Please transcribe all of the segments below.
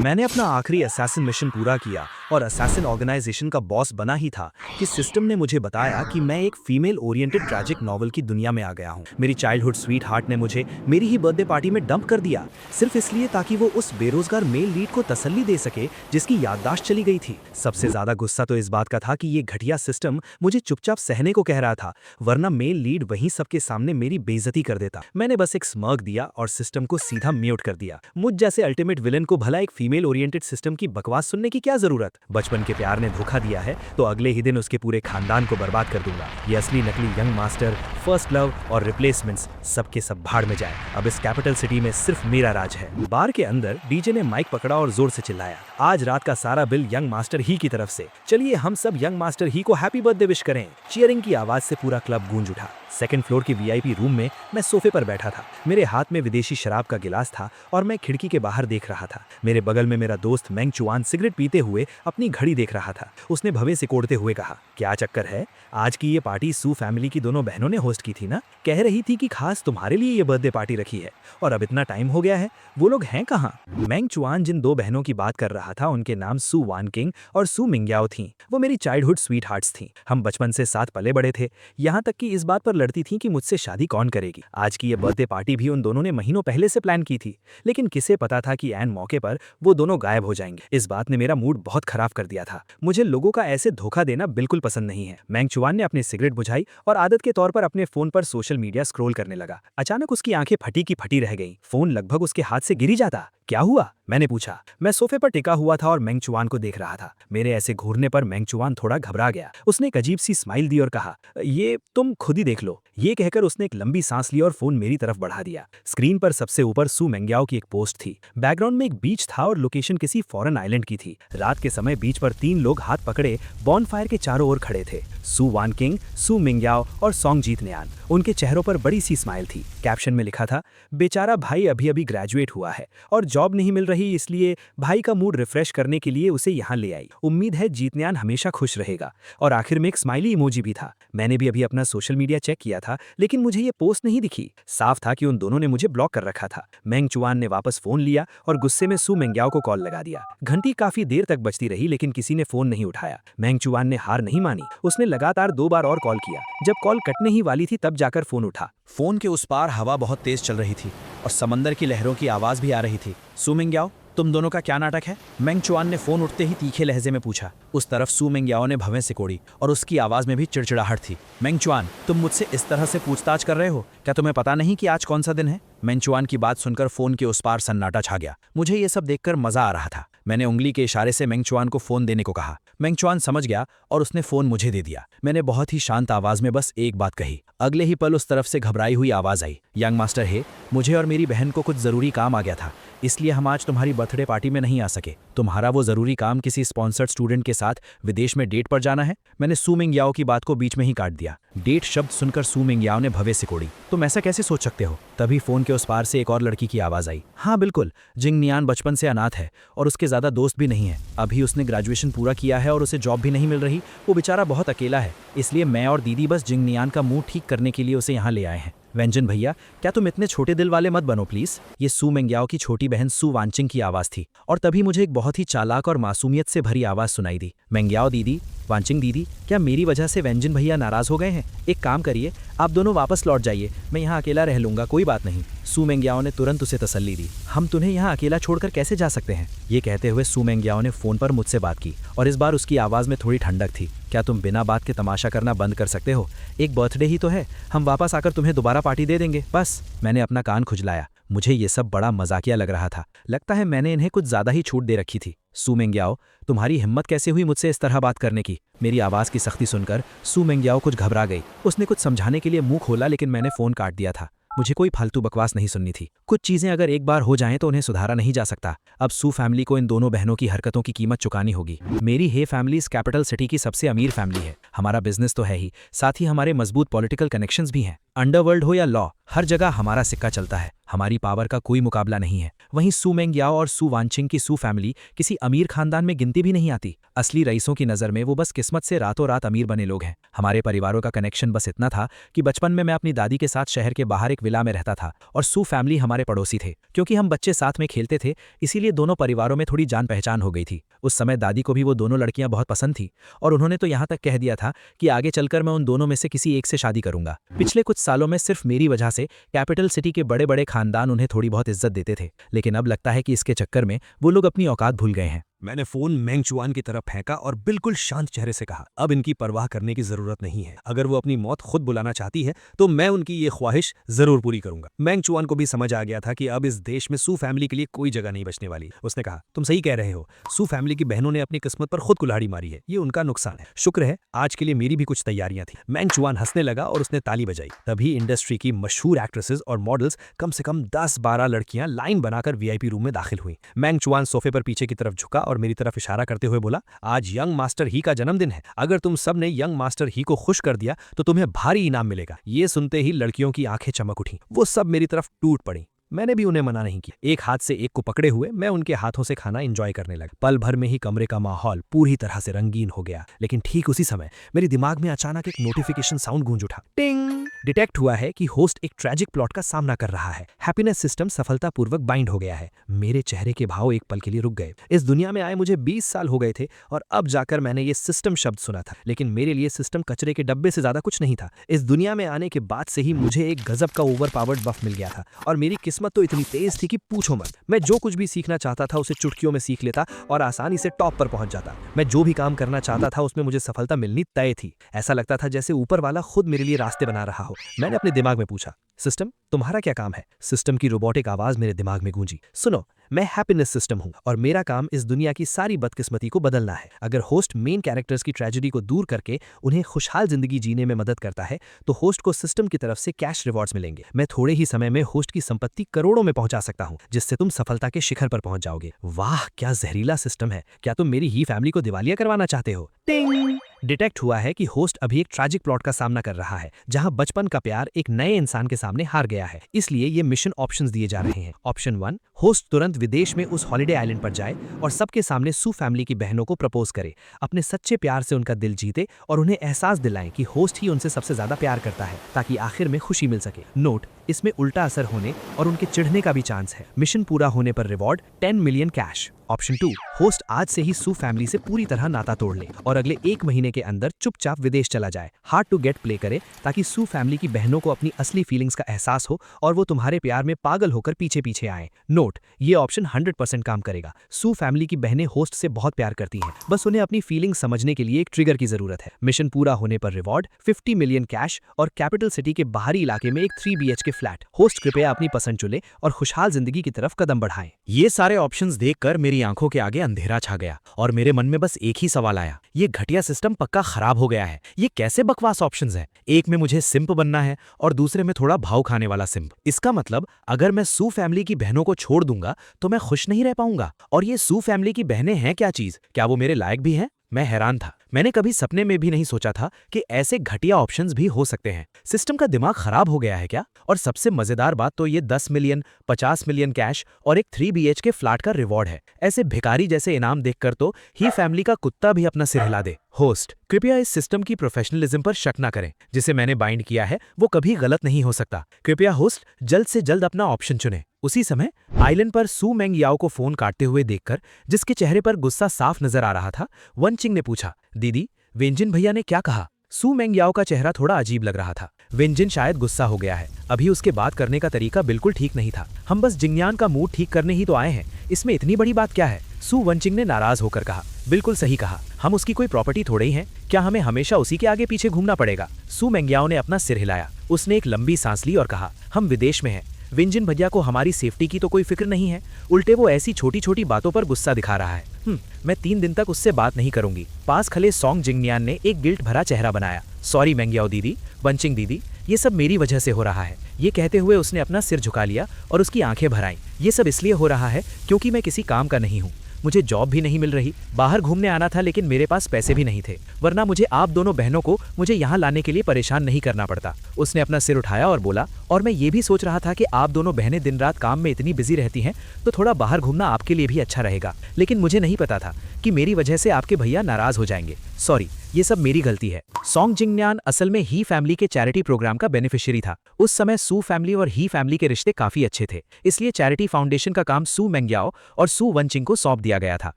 मैंने अपना आखिरी असैसिन मिशन पूरा किया और असैसिन ऑर्गेनाइजेशन का बॉस बना ही था कि सिस्टम ने मुझे बताया कि मैं एक फीमेल ओरिएंटेड ट्रैजिक नॉवल की दुनिया में आ गया हूं। मेरी चाइल्डहुड स्वीट हार्ट ने मुझे मेरी ही बर्थडे पार्टी में डंप कर दिया, सिर्फ इसलिए ताकि वो उस बेरोजगार मेल लीड को तसल्ली दे सके जिसकी याददाश्त चली गई थी। सबसे ज्यादा गुस्सा तो इस बात का था कि ये घटिया सिस्टम मुझे चुपचाप सहने को कह रहा था, वरना मेल लीड वहीं सबके सामने मेरी बेइज्जती कर देता। मैंने बस एक स्मर्क दिया और सिस्टम को सीधा म्यूट कर दिया। मुझ जैसे अल्टीमेट विलन को भला एक फीमेल ओरिएंटेड सिस्टम की बकवास सुनने की क्या जरूरत। बचपन के प्यार ने धोखा दिया है तो अगले ही दिन उसके पूरे खानदान को बर्बाद कर दूंगा। ये असली नकली यंग मास्टर, फर्स्ट लव और रिप्लेसमेंट्स सबके सब भाड़ में जाए। अब इस कैपिटल सिटी में सिर्फ मेरा राज है। बार के अंदर डीजे ने माइक पकड़ा और जोर से चिल्लाया, आज रात का सारा बिल यंग मास्टर ही की तरफ से। चलिए हम सब यंग मास्टर ही को हैप्पी बर्थडे विश करें। चीयरिंग की आवाज से पूरा क्लब गूंज उठा। सेकंड फ्लोर के वीआईपी रूम में मैं सोफे पर बैठा था। मेरे हाथ में विदेशी शराब का गिलास था और मैं खिड़की के बाहर देख रहा था। मेरे बगल में मेरा दोस्त मेंग चुआन सिगरेट पीते हुए अपनी घड़ी देख रहा था। उसने भवें सिकोड़ते हुए कहा, क्या चक्कर है? आज की ये पार्टी सू फैमिली की दोनों बहनों ने होस्ट की थी ना? कह रही थी कि खास तुम्हारे लिए ये बर्थडे पार्टी रखी है और अब इतना टाइम हो गया है, वो लोग हैं कहाँ? मेंग चुआन जिन दो बहनों की बात कर रहा था उनके नाम सू वान किंग और सू मिंग्याओ थी। वो मेरी चाइल्डहुड स्वीट हार्ट्स थी। हम बचपन से साथ पले बड़े थे, यहाँ तक कि इस बात पर लड़ती थी कि मुझसे शादी कौन करेगी। आज की ये बर्थडे पार्टी भी उन दोनों ने महीनों पहले से प्लान की थी, लेकिन किसे पता था कि ऐन मौके पर वो दोनों गायब हो जाएंगे। इस बात ने मेरा मूड बहुत खराब कर दिया था। मुझे लोगों का ऐसे धोखा देना बिल्कुल पसंद नहीं है। मेंग चुआन ने अपनी सिगरेट बुझाई और आदत के तौर पर अपने फोन पर सोशल मीडिया स्क्रॉल करने लगा। अचानक उसकी आंखें फटी की फटी रह गईं। फोन लगभग उसके हाथ से गिर ही जाता। क्या हुआ? मैंने पूछा। मैं सोफे पर टिका हुआ था और मेंग चुआन को देख रहा था। मेरे ऐसे घूरने पर मेंग चुआन थोड़ा घबरा गया। उसने एक अजीब सी स्माइल दी और कहा, ये तुम खुद ही देख लो। ये कहकर उसने एक लंबी सांस ली और फोन मेरी तरफ बढ़ा दिया। स्क्रीन पर सबसे ऊपर सू मिंग्याओ की एक पोस्ट थी। बैकग्राउंड में एक बीच था और लोकेशन किसी फॉरेन आइलैंड की थी। रात के समय बीच पर 3 लोग हाथ पकड़े बॉनफायर के चारों ओर खड़े थे। सू वान किंग, सू मिंग्याओ और सोंगजीत न्यान। उनके चेहरों पर बड़ी सी स्माइल थी। कैप्शन में लिखा था, बेचारा भाई अभी अभी ग्रेजुएट हुआ है और जॉब नहीं मिल रही, इसलिए भाई का मूड रिफ्रेश करने के लिए उसे यहाँ ले आई। उम्मीद है जीतन्यान हमेशा खुश रहेगा। और आखिर में एक स्माइली इमोजी भी था। मैंने भी अभी अपना सोशल मीडिया चेक किया था, लेकिन मुझे ये पोस्ट नहीं दिखी। साफ था कि उन दोनों ने मुझे ब्लॉक कर रखा था। मेंग चुआन ने वापस फोन लिया और गुस्से में सू मिंग्याओ को कॉल लगा दिया। घंटी काफी देर तक बजती रही, लेकिन किसी ने फोन नहीं उठाया। मेंग चुआन ने हार नहीं मानी। उसने लगातार 2 बार और कॉल किया। जब कॉल कटने ही वाली थी तब जाकर फोन उठा। फोन के उस पार हवा बहुत तेज चल रही थी और समंदर की लहरों की आवाज भी आ रही थी। सू मिंग्याओ, तुम दोनों का क्या नाटक है? मेंग चुआन ने फोन उठते ही तीखे लहजे में पूछा। उस तरफ सू मिंग्याओ ने भवें सिकोड़ी और उसकी आवाज में भी चिड़चिड़ाहट थी। मेंग चुआन, तुम मुझसे इस तरह से पूछताछ कर रहे हो? क्या तुम्हें पता नहीं कि आज कौन सा दिन है? मेंग चुआन की बात सुनकर फोन के उस पार सन्नाटा छा गया। मुझे ये सब देखकर मजा आ रहा था। मैंने उंगली के इशारे से मेंग चुआन को फोन देने को कहा। मेंग चुआन समझ गया और उसने फोन मुझे दे दिया। मैंने बहुत ही शांत आवाज में बस एक बात कही। अगले ही पल उस तरफ से घबराई हुई आवाज आई, यंग मास्टर हे, मुझे और मेरी बहन को कुछ जरूरी काम आ गया था, इसलिए हम आज तुम्हारी बर्थडे पार्टी में नहीं आ सके। तुम्हारा वो जरूरी काम किसी स्पॉन्सर्ड स्टूडेंट के साथ विदेश में डेट पर जाना है। मैंने सू मिंग्याओ की बात को बीच में ही काट दिया। डेट शब्द सुनकर सू मिंग्याओ ने भवें सिकोड़ी। तुम ऐसा कैसे सोच सकते हो? तभी फोन के उस पार से एक और लड़की की आवाज आई। हाँ बिल्कुल, जिंगनियान बचपन से अनाथ है और उसके ज्यादा दोस्त भी नहीं है। अभी उसने ग्रेजुएशन पूरा किया है और उसे जॉब भी नहीं मिल रही। वो बेचारा बहुत अकेला है, इसलिए मैं और दीदी बस जिंगनियान का मूड ठीक करने के लिए उसे यहाँ ले आए हैं। व्यंजन भैया, क्या तुम इतने छोटे दिल वाले मत बनो प्लीज। ये सू मिंग्याओ की छोटी बहन सू वानचिंग की आवाज थी और तभी मुझे एक बहुत ही चालाक और मासूमियत से भरी आवाज सुनाई दी। मिंग्याओ दीदी, वानचिंग दीदी, क्या मेरी वजह से व्यंजन भैया नाराज हो गए हैं? एक काम करिए, आप दोनों वापस लौट जाइए, मैं यहाँ अकेला रह लूंगा, कोई बात नहीं। सू मिंग्याओ ने तुरंत उसे तसल्ली दी। हम तुम्हें यहाँ अकेला छोड़कर कैसे जा सकते हैं? ये कहते हुए सू मिंग्याओ ने फोन पर मुझसे बात की और इस बार उसकी आवाज में थोड़ी ठंडक थी। क्या तुम बिना बात के तमाशा करना बंद कर सकते हो? एक बर्थडे ही तो है, हम वापस आकर तुम्हें दोबारा पार्टी दे देंगे, बस। मैंने अपना कान खुजलाया। मुझे ये सब बड़ा मजाकिया लग रहा था। लगता है मैंने इन्हें कुछ ज्यादा ही छूट दे रखी थी। सू मिंग्याओ, तुम्हारी हिम्मत कैसे हुई मुझसे इस तरह बात करने की? मेरी आवाज की सख्ती सुनकर सू मिंग्याओ कुछ घबरा गई। उसने कुछ समझाने के लिए मुंह खोला, लेकिन मैंने फोन काट दिया था। मुझे कोई फालतू बकवास नहीं सुननी थी। कुछ चीजें अगर एक बार हो जाएं तो उन्हें सुधारा नहीं जा सकता। अब सू फैमिली को इन दोनों बहनों की हरकतों की कीमत चुकानी होगी। मेरी हे फैमिली इस कैपिटल सिटी की सबसे अमीर फैमिली है। हमारा बिजनेस तो है ही, साथ ही हमारे मजबूत पॉलिटिकल कनेक्शंस भी हैं। अंडरवर्ल्ड हो या लॉ, हर जगह हमारा सिक्का चलता है। हमारी पावर का कोई मुकाबला नहीं है। वहीं सू मेंग याओ और सू वानचिंग की सू फैमिली किसी अमीर खानदान में गिनती भी नहीं आती। असली रईसों की नज़र में वो बस किस्मत से रातों रात अमीर बने लोग हैं। हमारे परिवारों का कनेक्शन बस इतना था कि बचपन में मैं अपनी दादी के साथ शहर के बाहर एक विला में रहता था और सू फैमिली हमारे पड़ोसी थे। क्योंकि हम बच्चे साथ में खेलते थे, इसीलिए दोनों परिवारों में थोड़ी जान पहचान हो गई थी। उस समय दादी को भी वो दोनों लड़कियां बहुत पसंद थी और उन्होंने तो यहाँ तक कह दिया था कि आगे चलकर मैं उन दोनों में से किसी एक से शादी करूंगा। पिछले कुछ सालों में सिर्फ मेरी वजह से कैपिटल सिटी के बड़े बड़े खानदान उन्हें थोड़ी बहुत इज्जत देते थे, लेकिन अब लगता है कि इसके चक्कर में वो लोग अपनी औकात भूल गए हैं। मैंने फोन मेंग चुआन की तरफ फेंका और बिल्कुल शांत चेहरे से कहा, अब इनकी परवाह करने की जरूरत नहीं है। अगर वो अपनी मौत खुद बुलाना चाहती है तो मैं उनकी ये ख्वाहिश जरूर पूरी करूंगा। मेंग चुआन को भी समझ आ गया था कि अब इस देश में सू फैमिली के लिए कोई जगह नहीं बचने वाली। उसने कहा, तुम सही कह रहे हो, सू फैमिली की बहनों ने अपनी किस्मत पर खुद कुल्हाड़ी मारी है, ये उनका नुकसान है। शुक्र है आज के लिए मेरी भी कुछ तैयारियां थी। मेंग चुआन हंसने लगा और उसने ताली बजाई। तभी इंडस्ट्री की मशहूर एक्ट्रेसेस और मॉडल्स कम से कम 10-12 लड़कियां लाइन बनाकर वीआईपी रूम में दाखिल हुई। मेंग चुआन सोफे पर पीछे की तरफ झुका और मेरी तरफ इशारा करते हुए बोला, आज यंग मास्टर ही का जन्मदिन है। अगर तुम सब ने यंग मास्टर ही को खुश कर दिया तो तुम्हें भारी इनाम मिलेगा। ये सुनते ही लड़कियों की आंखें चमक उठी। वो सब मेरी तरफ टूट पड़ी। मैंने भी उन्हें मना नहीं किया। एक हाथ से एक को पकड़े हुए मैं उनके हाथों से खाना एंजॉय करने लगा। पल भर में ही कमरे का माहौल पूरी तरह से रंगीन हो गया। लेकिन ठीक उसी समय मेरे दिमाग में अचानक एक नोटिफिकेशन साउंड गूंज उठा। टिंग! डिटेक्ट हुआ है कि होस्ट एक ट्रैजिक प्लॉट का सामना कर रहा है। हैप्पीनेस सिस्टम सफलतापूर्वक बाइंड हो गया है। मेरे चेहरे के भाव एक पल के लिए रुक गए। इस दुनिया में आए मुझे 20 साल हो गए थे और अब जाकर मैंने ये सिस्टम शब्द सुना था। लेकिन मेरे लिए सिस्टम कचरे के डब्बे से ज्यादा कुछ नहीं था। इस दुनिया में आने के बाद से ही मुझे एक गजब का ओवर पावर्ड बफ मिल गया था और मेरी किस्मत तो इतनी तेज थी कि पूछो मत। मैं जो कुछ भी सीखना चाहता था उसे चुटकियों में सीख लेता और आसानी से टॉप पर पहुंच जाता। मैं जो भी काम करना चाहता था उसमें मुझे सफलता मिलनी तय थी। ऐसा लगता था जैसे ऊपर वाला खुद मेरे लिए रास्ते बना रहा हो। मैंने अपने दिमाग में पूछा, सिस्टम तुम्हारा क्या काम है? सिस्टम की रोबोटिक आवाज मेरे दिमाग में गूंजी, सुनो, मैं हैप्पीनेस सिस्टम हूं और मेरा काम इस दुनिया की सारी बदकिस्मती को बदलना है। अगर होस्ट मेन कैरेक्टर्स की ट्रेजेडी को दूर करके उन्हें खुशहाल जिंदगी जीने में मदद करता है तो होस्ट को सिस्टम की तरफ से कैश रिवॉर्ड्स मिलेंगे। मैं थोड़े ही समय में होस्ट की संपत्ति करोड़ों में पहुंचा सकता हूं, जिससे तुम सफलता के शिखर पर पहुंच जाओगे। वाह, क्या जहरीला सिस्टम है। क्या तुम मेरी ही फैमिली को दिवालिया करवाना चाहते हो? टिंग! डिटेक्ट हुआ है कि होस्ट अभी एक ट्रैजिक प्लॉट का सामना कर रहा है, जहां बचपन का प्यार एक नए इंसान के सामने हार गया है। इसलिए ये मिशन ऑप्शंस दिए जा रहे हैं। ऑप्शन 1, होस्ट तुरंत विदेश में उस हॉलिडे आइलैंड पर जाए और सबके सामने सू फैमिली की बहनों को प्रपोज करे, अपने सच्चे प्यार से उनका दिल जीते और उन्हें एहसास दिलाएं कि होस्ट ही उनसे सबसे ज्यादा प्यार करता है, ताकि आखिर में खुशी मिल सके। नोट, इसमें उल्टा असर होने और उनके चिढ़ने का भी चांस है। मिशन पूरा होने पर reward 10 million cash. Option 2, host आज से ही सू फैमिली से पूरी तरह नाता तोड़ ले और अगले 1 महीने के अंदर चुपचाप विदेश चला जाए। हार्ड टू गेट प्ले करे ताकि सू फैमिली की बहनों को अपनी असली फीलिंग्स का एहसास हो और वो तुम्हारे प्यार में पागल होकर पीछे पीछे आए। नोट, ये ऑप्शन 100% काम करेगा। सू फैमिली की बहनें होस्ट से बहुत प्यार करती हैं, बस उन्हें अपनी फीलिंग समझने के लिए एक ट्रिगर की जरूरत है। मिशन पूरा होने पर रिवॉर्ड 50 मिलियन कैश और कैपिटल सिटी के बाहरी इलाके में एक 3 BHK फ्लैट। होस्ट कृपया अपनी पसंद चुने और खुशहाल जिंदगी की तरफ कदम बढ़ाएं। ये सारे ऑप्शंस देखकर मेरी आंखों के आगे अंधेरा छा गया और मेरे मन में बस एक ही सवाल आया, ये घटिया सिस्टम पक्का खराब हो गया है। ये कैसे बकवास ऑप्शंस हैं? एक में मुझे सिंप बनना है और दूसरे में थोड़ा भाव खाने वाला सिंप। इसका मतलब अगर मैं सू फैमिली की बहनों को छोड़ दूंगा तो मैं खुश नहीं रह पाऊंगा। और ये सू फैमिली की बहनें हैं क्या चीज? क्या वो मेरे लायक भी हैं? मैं हैरान था। मैंने कभी सपने में भी नहीं सोचा था कि ऐसे घटिया ऑप्शंस भी हो सकते हैं। सिस्टम का दिमाग खराब हो गया है क्या? और सबसे मजेदार बात तो ये 10 मिलियन, 50 मिलियन कैश और एक 3 BHK फ्लैट का रिवॉर्ड है। ऐसे भिखारी जैसे इनाम देखकर तो ही फैमिली का कुत्ता भी अपना सिर हिला दे। होस्ट, कृपया इस सिस्टम की प्रोफेशनलिज्म पर शक ना करें। जिसे मैंने बाइंड किया है वो कभी गलत नहीं हो सकता। कृपया होस्ट जल्द से जल्द अपना ऑप्शन चुने। उसी समय आइलैंड पर सू मेंग याओ को फोन काटते हुए देखकर, जिसके चेहरे पर गुस्सा साफ नजर आ रहा था, वनचिंग ने पूछा, दीदी, वेंजिन भैया ने क्या कहा? सू मेंग याओ का चेहरा थोड़ा अजीब लग रहा था। वेंजिन शायद गुस्सा हो गया है। अभी उसके बात करने का तरीका बिल्कुल ठीक नहीं था। हम बस जिंगयान का मूड ठीक करने ही तो आए हैं, इसमें इतनी बड़ी बात क्या है? सू वनचिंग ने नाराज होकर कहा, बिल्कुल सही कहा, हम उसकी कोई प्रॉपर्टी थोड़े ही हैं, क्या हमें हमेशा उसी के आगे पीछे घूमना पड़ेगा? सू मेंग याओ ने अपना सिर हिलाया। उसने एक लंबी सांस ली और कहा, हम विदेश में हैं। वेंजिन भैया को हमारी सेफ्टी की तो कोई फिक्र नहीं है, उल्टे वो ऐसी छोटी छोटी बातों पर गुस्सा दिखा रहा है। मैं 3 दिन तक उससे बात नहीं करूंगी। पास खड़े सॉन्ग जिंगनियान ने एक गिल्ट भरा चेहरा बनाया। सॉरी मेंग याओ दीदी, वनचिंग दीदी, ये सब मेरी वजह से हो रहा है। ये कहते हुए उसने अपना सिर झुका लिया और उसकी आंखें भर आईं। ये सब इसलिए हो रहा है क्योंकि मैं किसी काम का नहीं हूँ। मुझे जॉब भी नहीं मिल रही, बाहर घूमने आना था लेकिन मेरे पास पैसे भी नहीं थे, वरना मुझे आप दोनों बहनों को मुझे यहाँ लाने के लिए परेशान नहीं करना पड़ता। उसने अपना सिर उठाया और बोला, और मैं ये भी सोच रहा था कि आप दोनों बहनें दिन रात काम में इतनी बिजी रहती हैं तो थोड़ा बाहर घूमना आपके लिए भी अच्छा रहेगा, लेकिन मुझे नहीं पता था कि मेरी वजह से आपके भैया नाराज हो जाएंगे। सॉरी, ये सब मेरी गलती है। सॉन्ग जिंगन्यान असल में ही फैमिली के चैरिटी प्रोग्राम का बेनिफिशियरी था। उस समय सू फैमिली और ही फैमिली के रिश्ते काफी अच्छे थे, इसलिए चैरिटी फाउंडेशन का काम सू मेंग्याओ और सू वनचिंग को सौंप दिया गया था।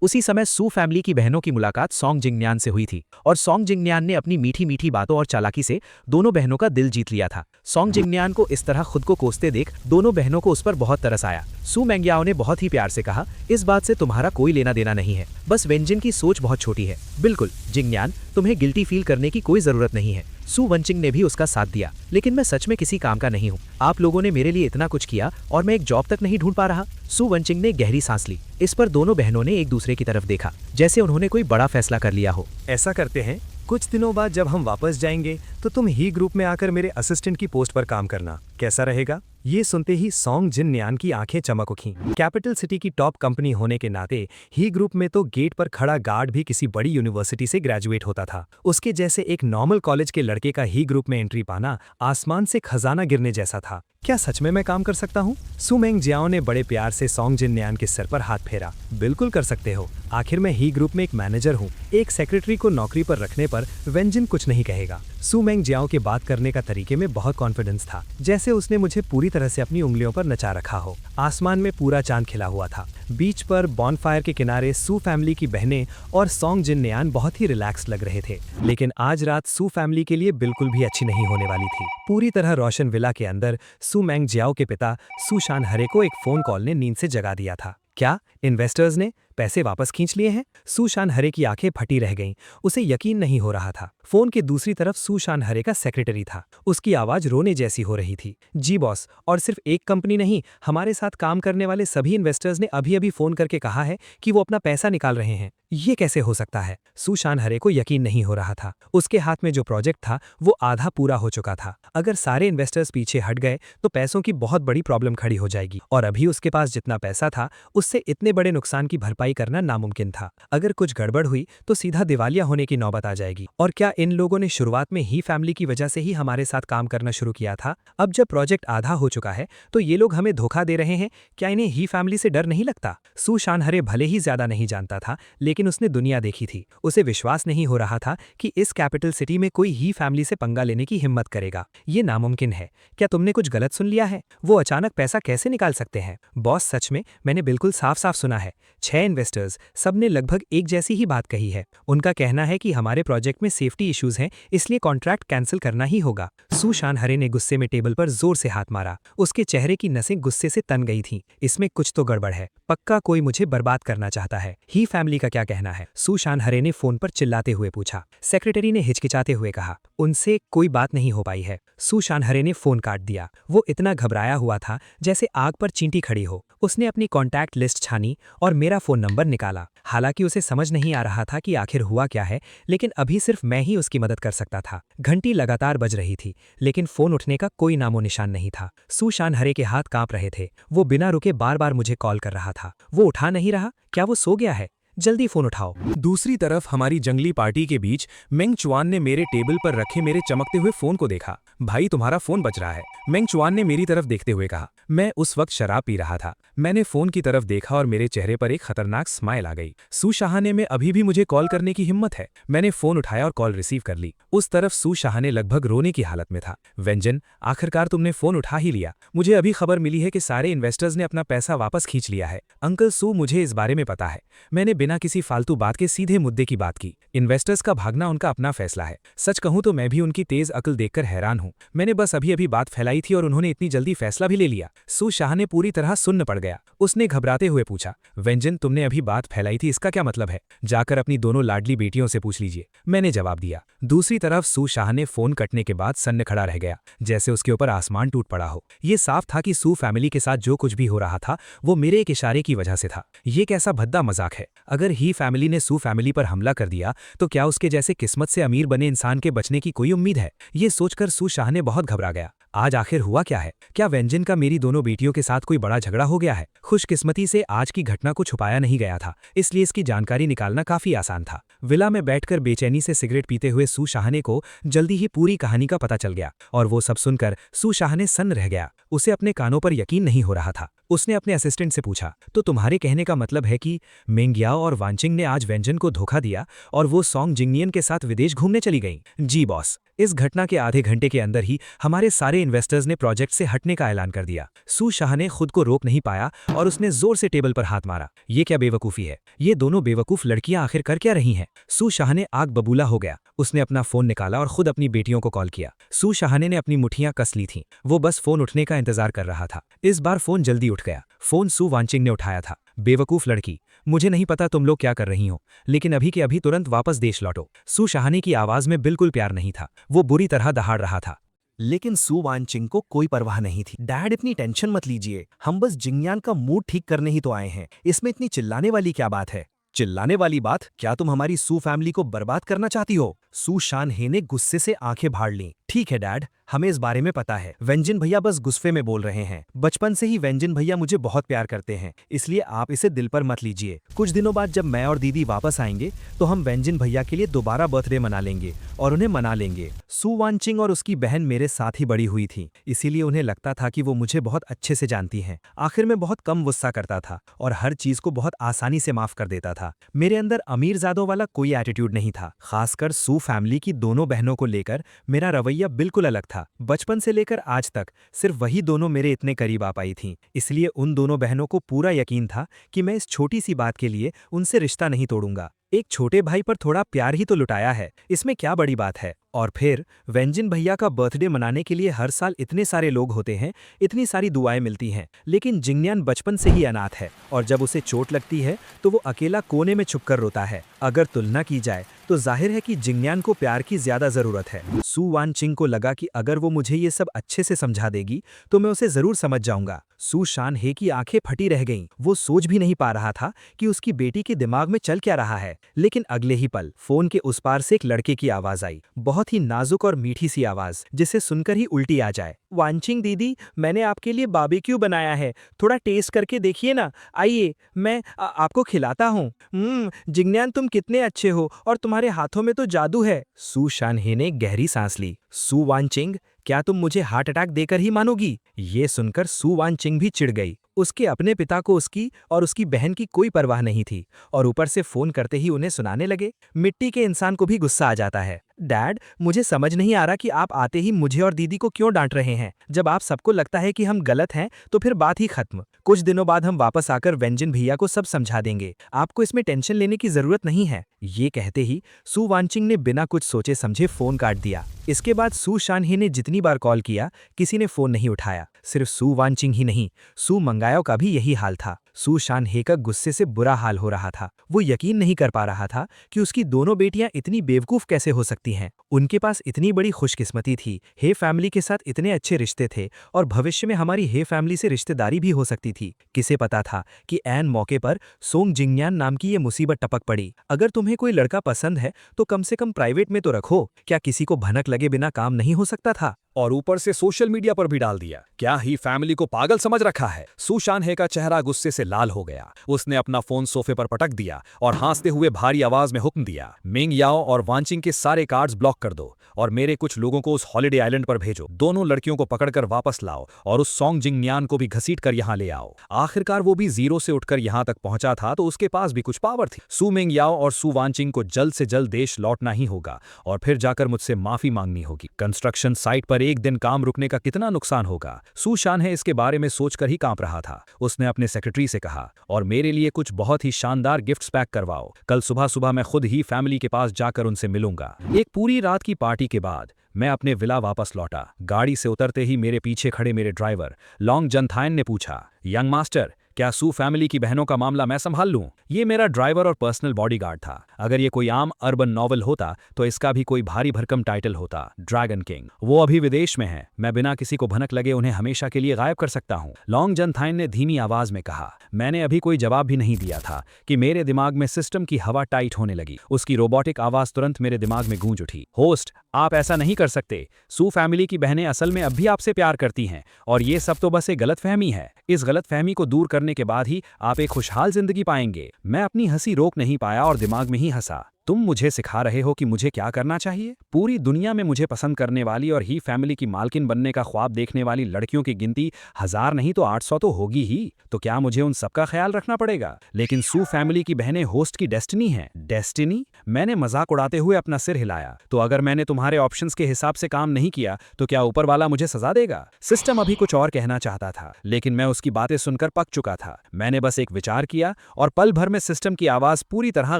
उसी समय सू फैमिली की बहनों की मुलाकात सॉन्ग जिंगन्यान से हुई थी और सॉन्ग जिंगन्यान ने अपनी मीठी मीठी बातों और चालाकी से दोनों बहनों का दिल जीत लिया था। सॉन्ग जिंगन्यान को इस तरह खुद को कोसते देख दोनों बहनों को उस पर बहुत तरस आया। सू मेंग्याओ ने बहुत ही प्यार से कहा, इस बात से तुम्हारा कोई लेना देना नहीं है, बस वेंजिन की सोच बहुत छोटी है। बिल्कुल जिंगन्यान, तुम्हें गिल्टी फील करने की कोई जरूरत नहीं है। सू वनचिंग ने भी उसका साथ दिया, लेकिन मैं सच में किसी काम का नहीं हूँ। आप लोगों ने मेरे लिए इतना कुछ किया और मैं एक जॉब तक नहीं ढूंढ पा रहा। सू वनचिंग ने गहरी सांस ली। इस पर दोनों बहनों ने एक दूसरे की तरफ देखा, जैसे उन्होंने कोई बड़ा फैसला कर लिया हो। ऐसा करते हैं, कुछ दिनों बाद जब हम वापस जाएंगे तो तुम ही ग्रुप में आकर मेरे असिस्टेंट की पोस्ट पर काम करना, कैसा रहेगा? ये सुनते ही सॉन्ग जिनन्यान की आंखें चमक उठीं। कैपिटल सिटी की टॉप कंपनी होने के नाते ही ग्रुप में तो गेट पर खड़ा गार्ड भी किसी बड़ी यूनिवर्सिटी से ग्रेजुएट होता था। उसके जैसे एक नॉर्मल कॉलेज के लड़के का ही ग्रुप में एंट्री पाना आसमान से खजाना गिरने जैसा था। क्या सच में मैं काम कर सकता हूँ? सू मेंग्याओ ने बड़े प्यार से सॉन्ग जिनन्यान के सर पर हाथ फेरा। बिल्कुल कर सकते हो, आखिर मैं ही ग्रुप में एक मैनेजर हूँ। एक सेक्रेटरी को नौकरी पर रखने पर वेंजिन कुछ नहीं कहेगा। सू मेंग्याओ के बात करने का तरीके में बहुत कॉन्फिडेंस था, जैसे उसने मुझे पूरी तरह से अपनी उंगलियों पर नचा रखा हो। आसमान में पूरा चांद खिला हुआ था। बीच पर बॉनफायर के किनारे सू फैमिली की बहनें और सॉन्ग जिनन्यान बहुत ही रिलैक्स लग रहे थे। लेकिन आज रात सू फैमिली के लिए बिल्कुल भी अच्छी नहीं होने वाली थी। पूरी तरह रोशन विला के अंदर सू मेंग्याओ के पिता सू शानहरे को एक फोन कॉल ने नींद से जगा दिया था। क्या इन्वेस्टर्स ने पैसे वापस खींच लिए हैं? सू शानहरे की आंखें फटी रह गईं। उसे यकीन नहीं हो रहा था। फोन के दूसरी तरफ सू शानहरे का सेक्रेटरी था। उसकी आवाज रोने जैसी हो रही थी। जी बॉस, और सिर्फ एक कंपनी नहीं, हमारे साथ काम करने वाले सभी इन्वेस्टर्स ने अभी अभी फोन करके कहा है कि वो अपना पैसा निकाल रहे हैं। ये कैसे हो सकता है? सू शानहरे को यकीन नहीं हो रहा था। उसके हाथ में जो प्रोजेक्ट था वो आधा पूरा हो चुका था। अगर सारे इन्वेस्टर्स पीछे हट गए तो पैसों की बहुत बड़ी प्रॉब्लम खड़ी हो जाएगी, और अभी उसके पास जितना पैसा था उससे इतने बड़े नुकसान की भरपाई करना नामुमकिन था। अगर कुछ गड़बड़ हुई तो सीधा दिवालिया होने की नौबत आ जाएगी। और क्या इन लोगों ने शुरुआत में ही फैमिली की वजह से ही हमारे साथ काम करना शुरू किया था? अब जब प्रोजेक्ट आधा हो चुका है तो ये लोग हमें धोखा दे रहे हैं। क्या इन्हें ही फैमिली से डर नहीं लगता? सू शानहरे भले ही ज्यादा नहीं जानता था, लेकिन उसने दुनिया देखी थी। उसे विश्वास नहीं हो रहा था कि इस कैपिटल सिटी में कोई ही फैमिली से पंगा लेने की हिम्मत करेगा। ये नामुमकिन है। क्या तुमने कुछ गलत सुन लिया है? वो अचानक पैसा कैसे निकाल सकते हैं? बॉस, सच में मैंने बिल्कुल साफ साफ सुना है। 6 इन्वेस्टर्स, सबने लगभग एक जैसी ही बात कही है। उनका कहना है कि हमारे प्रोजेक्ट में सेफ्टी इश्यूज हैं, इसलिए कॉन्ट्रैक्ट कैंसिल करना ही होगा। सू शानहरे ने गुस्से में टेबल पर जोर से हाथ मारा। उसके चेहरे की नसें गुस्से से तन गई थीं। इसमें कुछ तो गड़बड़ है। पक्का कोई मुझे बर्बाद करना चाहता है। ही फैमिली का क्या कहना है? सू शानहरे ने फोन पर चिल्लाते हुए पूछा। सेक्रेटरी ने हिचकिचाते हुए कहा, उनसे कोई बात नहीं हो पाई है। सू शानहरे ने फोन काट दिया। वो इतना घबराया हुआ था जैसे आग पर चींटी खड़ी हो। उसने अपनी कॉन्टैक्ट लिस्ट छानी और मेरा फोन नंबर निकाला। हालांकि उसे समझ नहीं आ रहा था कि आखिर हुआ क्या है, लेकिन अभी सिर्फ मैं ही उसकी मदद कर सकता था। घंटी लगातार बज रही थी, लेकिन फोन उठने का कोई नामो निशान नहीं था। सू शानहरे के हाथ कांप रहे थे। वो बिना रुके बार बार मुझे कॉल कर रहा था। वो उठा नहीं रहा। क्या वो सो गया है? जल्दी फोन उठाओ। दूसरी तरफ हमारी जंगली पार्टी के बीच मेंग चुआन ने मेरे टेबल पर रखे मेरे चमकते हुए फोन को देखा। भाई, तुम्हारा फोन बज रहा है, मेंग चुआन ने मेरी तरफ देखते हुए कहा। मैं उस वक्त शराब पी रहा था। मैंने फोन की तरफ देखा और मेरे चेहरे पर एक खतरनाक स्माइल आ गई। सू शाहने में अभी भी मुझे कॉल करने की हिम्मत है। मैंने फोन उठाया और कॉल रिसीव कर ली। उस तरफ सू शाहने लगभग रोने की हालत में था। वेंजन, आखिरकार तुमने फोन उठा ही लिया। मुझे अभी खबर मिली है कि सारे इन्वेस्टर्स ने अपना पैसा वापस खींच लिया है। अंकल सू, मुझे इस बारे में पता है। मैंने बिना किसी फालतू बात के सीधे मुद्दे की बात की। इन्वेस्टर्स का भागना उनका अपना फैसला है। सच कहूं तो मैं भी उनकी तेज अकल देखकर हैरान हूं। मैंने बस अभी अभी बात फैलाई थी और उन्होंने इतनी जल्दी फैसला भी ले लिया। सू शाहने पूरी तरह सुन्न पड़ गया। उसने घबराते हुए पूछा, वेंजन, तुमने अभी बात फैलाई थी, इसका क्या मतलब है? जाकर अपनी दोनों लाडली बेटियों से पूछ लीजिए। मैंने जवाब दिया। दूसरी तरफ सू शाहने फोन कटने के बाद सन्न खड़ा रह गया, जैसे उसके ऊपर आसमान टूट पड़ा हो। ये साफ था कि सू फैमिली के साथ जो कुछ भी हो रहा था वो मेरे एक इशारे की वजह से था। ये कैसा भद्दा मजाक है? अगर ही फैमिली ने सू फैमिली पर हमला कर दिया तो क्या उसके जैसे किस्मत से अमीर बने इंसान के बचने की कोई उम्मीद है? ये सोचकर सू शाहने बहुत घबरा गया। आज आखिर हुआ क्या है? क्या वेंजन का मेरी दोनों बेटियों के साथ कोई बड़ा झगड़ा हो गया है? खुशकिस्मती से आज की घटना को छुपाया नहीं गया था, इसलिए इसकी जानकारी निकालना काफी आसान था। विला में बैठकर बेचैनी से सिगरेट पीते हुए सू शाहने को जल्दी ही पूरी कहानी का पता चल गया, और वो सब सुनकर सू शाहने सन्न रह गया। उसे अपने कानों पर यकीन नहीं हो रहा था। उसने अपने असिस्टेंट से पूछा, तो तुम्हारे कहने का मतलब है कि मेंग्याओ और वांचिंग ने आज वेंजन को धोखा दिया और वो सॉन्ग जिंगनियन के साथ विदेश घूमने चली गईं? जी बॉस, इस घटना के आधे घंटे के अंदर ही हमारे सारे इन्वेस्टर्स ने प्रोजेक्ट से हटने का ऐलान कर दिया। सू शाह ने खुद को रोक नहीं पाया और उसने जोर से टेबल पर हाथ मारा। ये क्या बेवकूफ़ी है? ये दोनों बेवकूफ़ लड़कियां आखिर कर क्या रही हैं? सू शाह ने आग बबूला हो गया। उसने अपना फोन निकाला और खुद अपनी बेटियों को कॉल किया। सू शाहने ने अपनी मुट्ठियां कस ली थीं। वो बस फोन उठने का इंतजार कर रहा था। इस बार फोन जल्दी उठ गया। फोन सू वांचिंग ने उठाया था। बेवकूफ़ लड़की, मुझे नहीं पता तुम लोग क्या कर रही हो, लेकिन अभी के अभी तुरंत वापस देश लौटो। सू शाहने की आवाज़ में बिल्कुल प्यार नहीं था। वो बुरी तरह दहाड़ रहा था। लेकिन सू वांचिंग को कोई परवाह नहीं थी। डैड, इतनी टेंशन मत लीजिए, हम बस जिंगयान का मूड ठीक करने ही तो आए हैं। इसमें इतनी चिल्लाने वाली क्या बात है? चिल्लाने वाली बात? क्या तुम हमारी सू फैमिली को बर्बाद करना चाहती हो? सू शानहे ने गुस्से से आंखें फाड़ लीं। ठीक है डैड, हमें इस बारे में पता है। वेंजन भैया बस गुस्से में बोल रहे हैं। बचपन से ही वेंजन भैया मुझे बहुत प्यार करते हैं, इसलिए आप इसे दिल पर मत लीजिए। कुछ दिनों बाद जब मैं और दीदी वापस आएंगे तो हम वेंजन भैया के लिए दोबारा बर्थडे मना लेंगे और उन्हें मना लेंगे। सू वांचिंग और उसकी बहन मेरे साथ ही बड़ी हुई थी, इसीलिए उन्हें लगता था कि वो मुझे बहुत अच्छे से जानती हैं। आखिर में बहुत कम गुस्सा करता था और हर चीज को बहुत आसानी से माफ कर देता था। मेरे अंदर अमीरजादों वाला कोई एटीट्यूड नहीं था। खासकर सू फैमिली की दोनों बहनों को लेकर मेरा रवैया बिल्कुल अलग था। बचपन से लेकर आज तक सिर्फ वही दोनों मेरे इतने करीब आ पाई थीं, इसलिए उन दोनों बहनों को पूरा यकीन था कि मैं इस छोटी सी बात के लिए उनसे रिश्ता नहीं तोड़ूंगा। एक छोटे भाई पर थोड़ा प्यार ही तो लुटाया है, इसमें क्या बड़ी बात है? और फिर वेंजन भैया का बर्थडे मनाने के लिए हर साल इतने सारे लोग होते हैं, इतनी सारी दुआएं मिलती हैं, लेकिन जिंगनियन बचपन से ही अनाथ है और जब उसे चोट लगती है तो वो अकेला कोने में छुपकर रोता है। अगर तुलना की जाए तो जाहिर है कि जिंगनियन को प्यार की ज्यादा जरूरत है। सू वांचिंग को लगा कि अगर वो मुझे ये सब अच्छे से समझा देगी तो मैं उसे जरूर समझ जाऊंगा। सू शानहे की आंखें फटी रह गईं। वो सोच भी नहीं पा रहा था कि उसकी बेटी के दिमाग में चल क्या रहा है। लेकिन अगले ही पल फोन के उस पार से एक लड़के की आवाज आई, बहुत ही नाजुक और मीठी सी आवाज जिसे सुनकर ही उल्टी आ जाए। वांचिंग दीदी, मैंने आपके लिए बारबेक्यू बनाया है, थोड़ा टेस्ट करके देखिए ना। आइए, मैं आपको खिलाता हूँ। जिंगनियन, तुम कितने अच्छे हो और तुम्हारे हाथों में तो जादू है। सू शानहे ने गहरी सांस ली। सू वांचिंग, क्या तुम मुझे हार्ट अटैक देकर ही मानोगी? ये सुनकर सू वांचिंग भी चिढ़ गई। उसके अपने पिता को उसकी और उसकी बहन की कोई परवाह नहीं थी, और ऊपर से फोन करते ही उन्हें सुनाने लगे। मिट्टी के इंसान को भी गुस्सा आ जाता है। डैड, मुझे समझ नहीं आ रहा कि आप आते ही मुझे और दीदी को क्यों डांट रहे हैं। जब आप सबको लगता है कि हम गलत हैं तो फिर बात ही खत्म। कुछ दिनों बाद हम वापस आकर वेंजन भैया को सब समझा देंगे, आपको इसमें टेंशन लेने की जरूरत नहीं है। ये कहते ही सू वांचिंग ने बिना कुछ सोचे समझे फोन काट दिया। इसके बाद सू शानहे ने जितनी बार कॉल किया किसी ने फोन नहीं उठाया। सिर्फ सू वांचिंग ही नहीं, सू मंगायो का भी यही हाल था। सू शानहे का गुस्से से बुरा हाल हो रहा था। वो यकीन नहीं कर पा रहा था कि उसकी दोनों बेटियां इतनी बेवकूफ कैसे हो सकती हैं। उनके पास इतनी बड़ी खुशकिस्मती थी, हे फैमिली के साथ इतने अच्छे रिश्ते थे और भविष्य में हमारी हे फैमिली से रिश्तेदारी भी हो सकती थी। किसे पता था कि ऐन मौके पर सोंग जिंगनियन नाम की ये मुसीबत टपक पड़ी। अगर तुम्हें कोई लड़का पसंद है तो कम से कम प्राइवेट में तो रखो। क्या किसी को भनक लगे बिना काम नहीं हो सकता था? और ऊपर से सोशल मीडिया पर भी डाल दिया। क्या ही फैमिली को पागल समझ रखा है? सू शानहे का चेहरा गुस्से से लाल हो गया। उसने अपना फोन सोफे पर पटक दिया और हंसते हुए भारी आवाज में हुक्म दिया, मेंग्याओ और वांचिंग के सारे कार्ड्स ब्लॉक कर दो और मेरे कुछ लोगों को उस हॉलिडे आइलैंड पर भेजो। दोनों लड़कियों को पकड़कर वापस लाओ और उस सॉन्ग जिंगनियन को भी घसीट कर यहाँ ले आओ। आखिरकार वो भी जीरो से उठकर यहाँ तक पहुंचा था तो उसके पास भी कुछ पावर थी। सू मेंग्याओ और सू वांचिंग को जल्द से जल्द देश लौटना ही होगा और फिर जाकर मुझसे माफी मांगनी होगी। कंस्ट्रक्शन साइट पर एक दिन काम रुकने का कितना नुकसान होगा? सू शानहे इसके बारे में सोचकर ही कांप रहा था। उसने अपने सेक्रेटरी से कहा, और मेरे लिए कुछ बहुत ही शानदार गिफ्ट्स पैक करवाओ। कल सुबह सुबह मैं खुद ही फैमिली के पास जाकर उनसे मिलूंगा। एक पूरी रात की पार्टी के बाद मैं अपने विला वापस लौटा। गाड़ी से उतरते ही मेरे पीछे खड़े मेरे ड्राइवर लॉन्ग जंथायन ने पूछा, यंग मास्टर, क्या सू फैमिली की बहनों का मामला मैं संभाल लूं? ये मेरा ड्राइवर और पर्सनल बॉडीगार्ड था। अगर ये कोई आम अर्बन नॉवल होता तो इसका भी कोई भारी भरकम टाइटल होता, ड्रैगन किंग। वो अभी विदेश में है, मैं बिना किसी को भनक लगे उन्हें हमेशा के लिए गायब कर सकता हूँ, लॉन्ग जन थाइन ने धीमी आवाज में कहा। मैंने अभी कोई जवाब भी नहीं दिया था कि मेरे दिमाग में सिस्टम की हवा टाइट होने लगी। उसकी रोबोटिक आवाज तुरंत मेरे दिमाग में गूंज उठी। होस्ट, आप ऐसा नहीं कर सकते। सू फैमिली की बहनें असल में अब भी आपसे प्यार करती हैं और ये सब तो बस एक गलतफहमी है। इस गलतफहमी को दूर करने के बाद ही आप एक खुशहाल जिंदगी पाएंगे। मैं अपनी हंसी रोक नहीं पाया और दिमाग में ही हंसा। तुम मुझे सिखा रहे हो कि मुझे क्या करना चाहिए? पूरी दुनिया में मुझे पसंद करने वाली और ही फैमिली की मालकिन बनने का ख्वाब देखने वाली लड़कियों की गिनती 1000 नहीं तो 800 तो होगी ही। तो क्या मुझे उन सबका ख्याल रखना पड़ेगा? लेकिन सू फैमिली की बहनें होस्ट की डेस्टिनी हैं। डेस्टिनी? मैंने मजाक उड़ाते हुए अपना सिर हिलाया। तो अगर मैंने तुम्हारे ऑप्शंस के हिसाब से काम नहीं किया तो क्या ऊपर वाला मुझे सजा देगा? सिस्टम अभी कुछ और कहना चाहता था, लेकिन मैं उसकी बातें सुनकर पक चुका था। मैंने बस एक विचार किया और पल भर में सिस्टम की आवाज पूरी तरह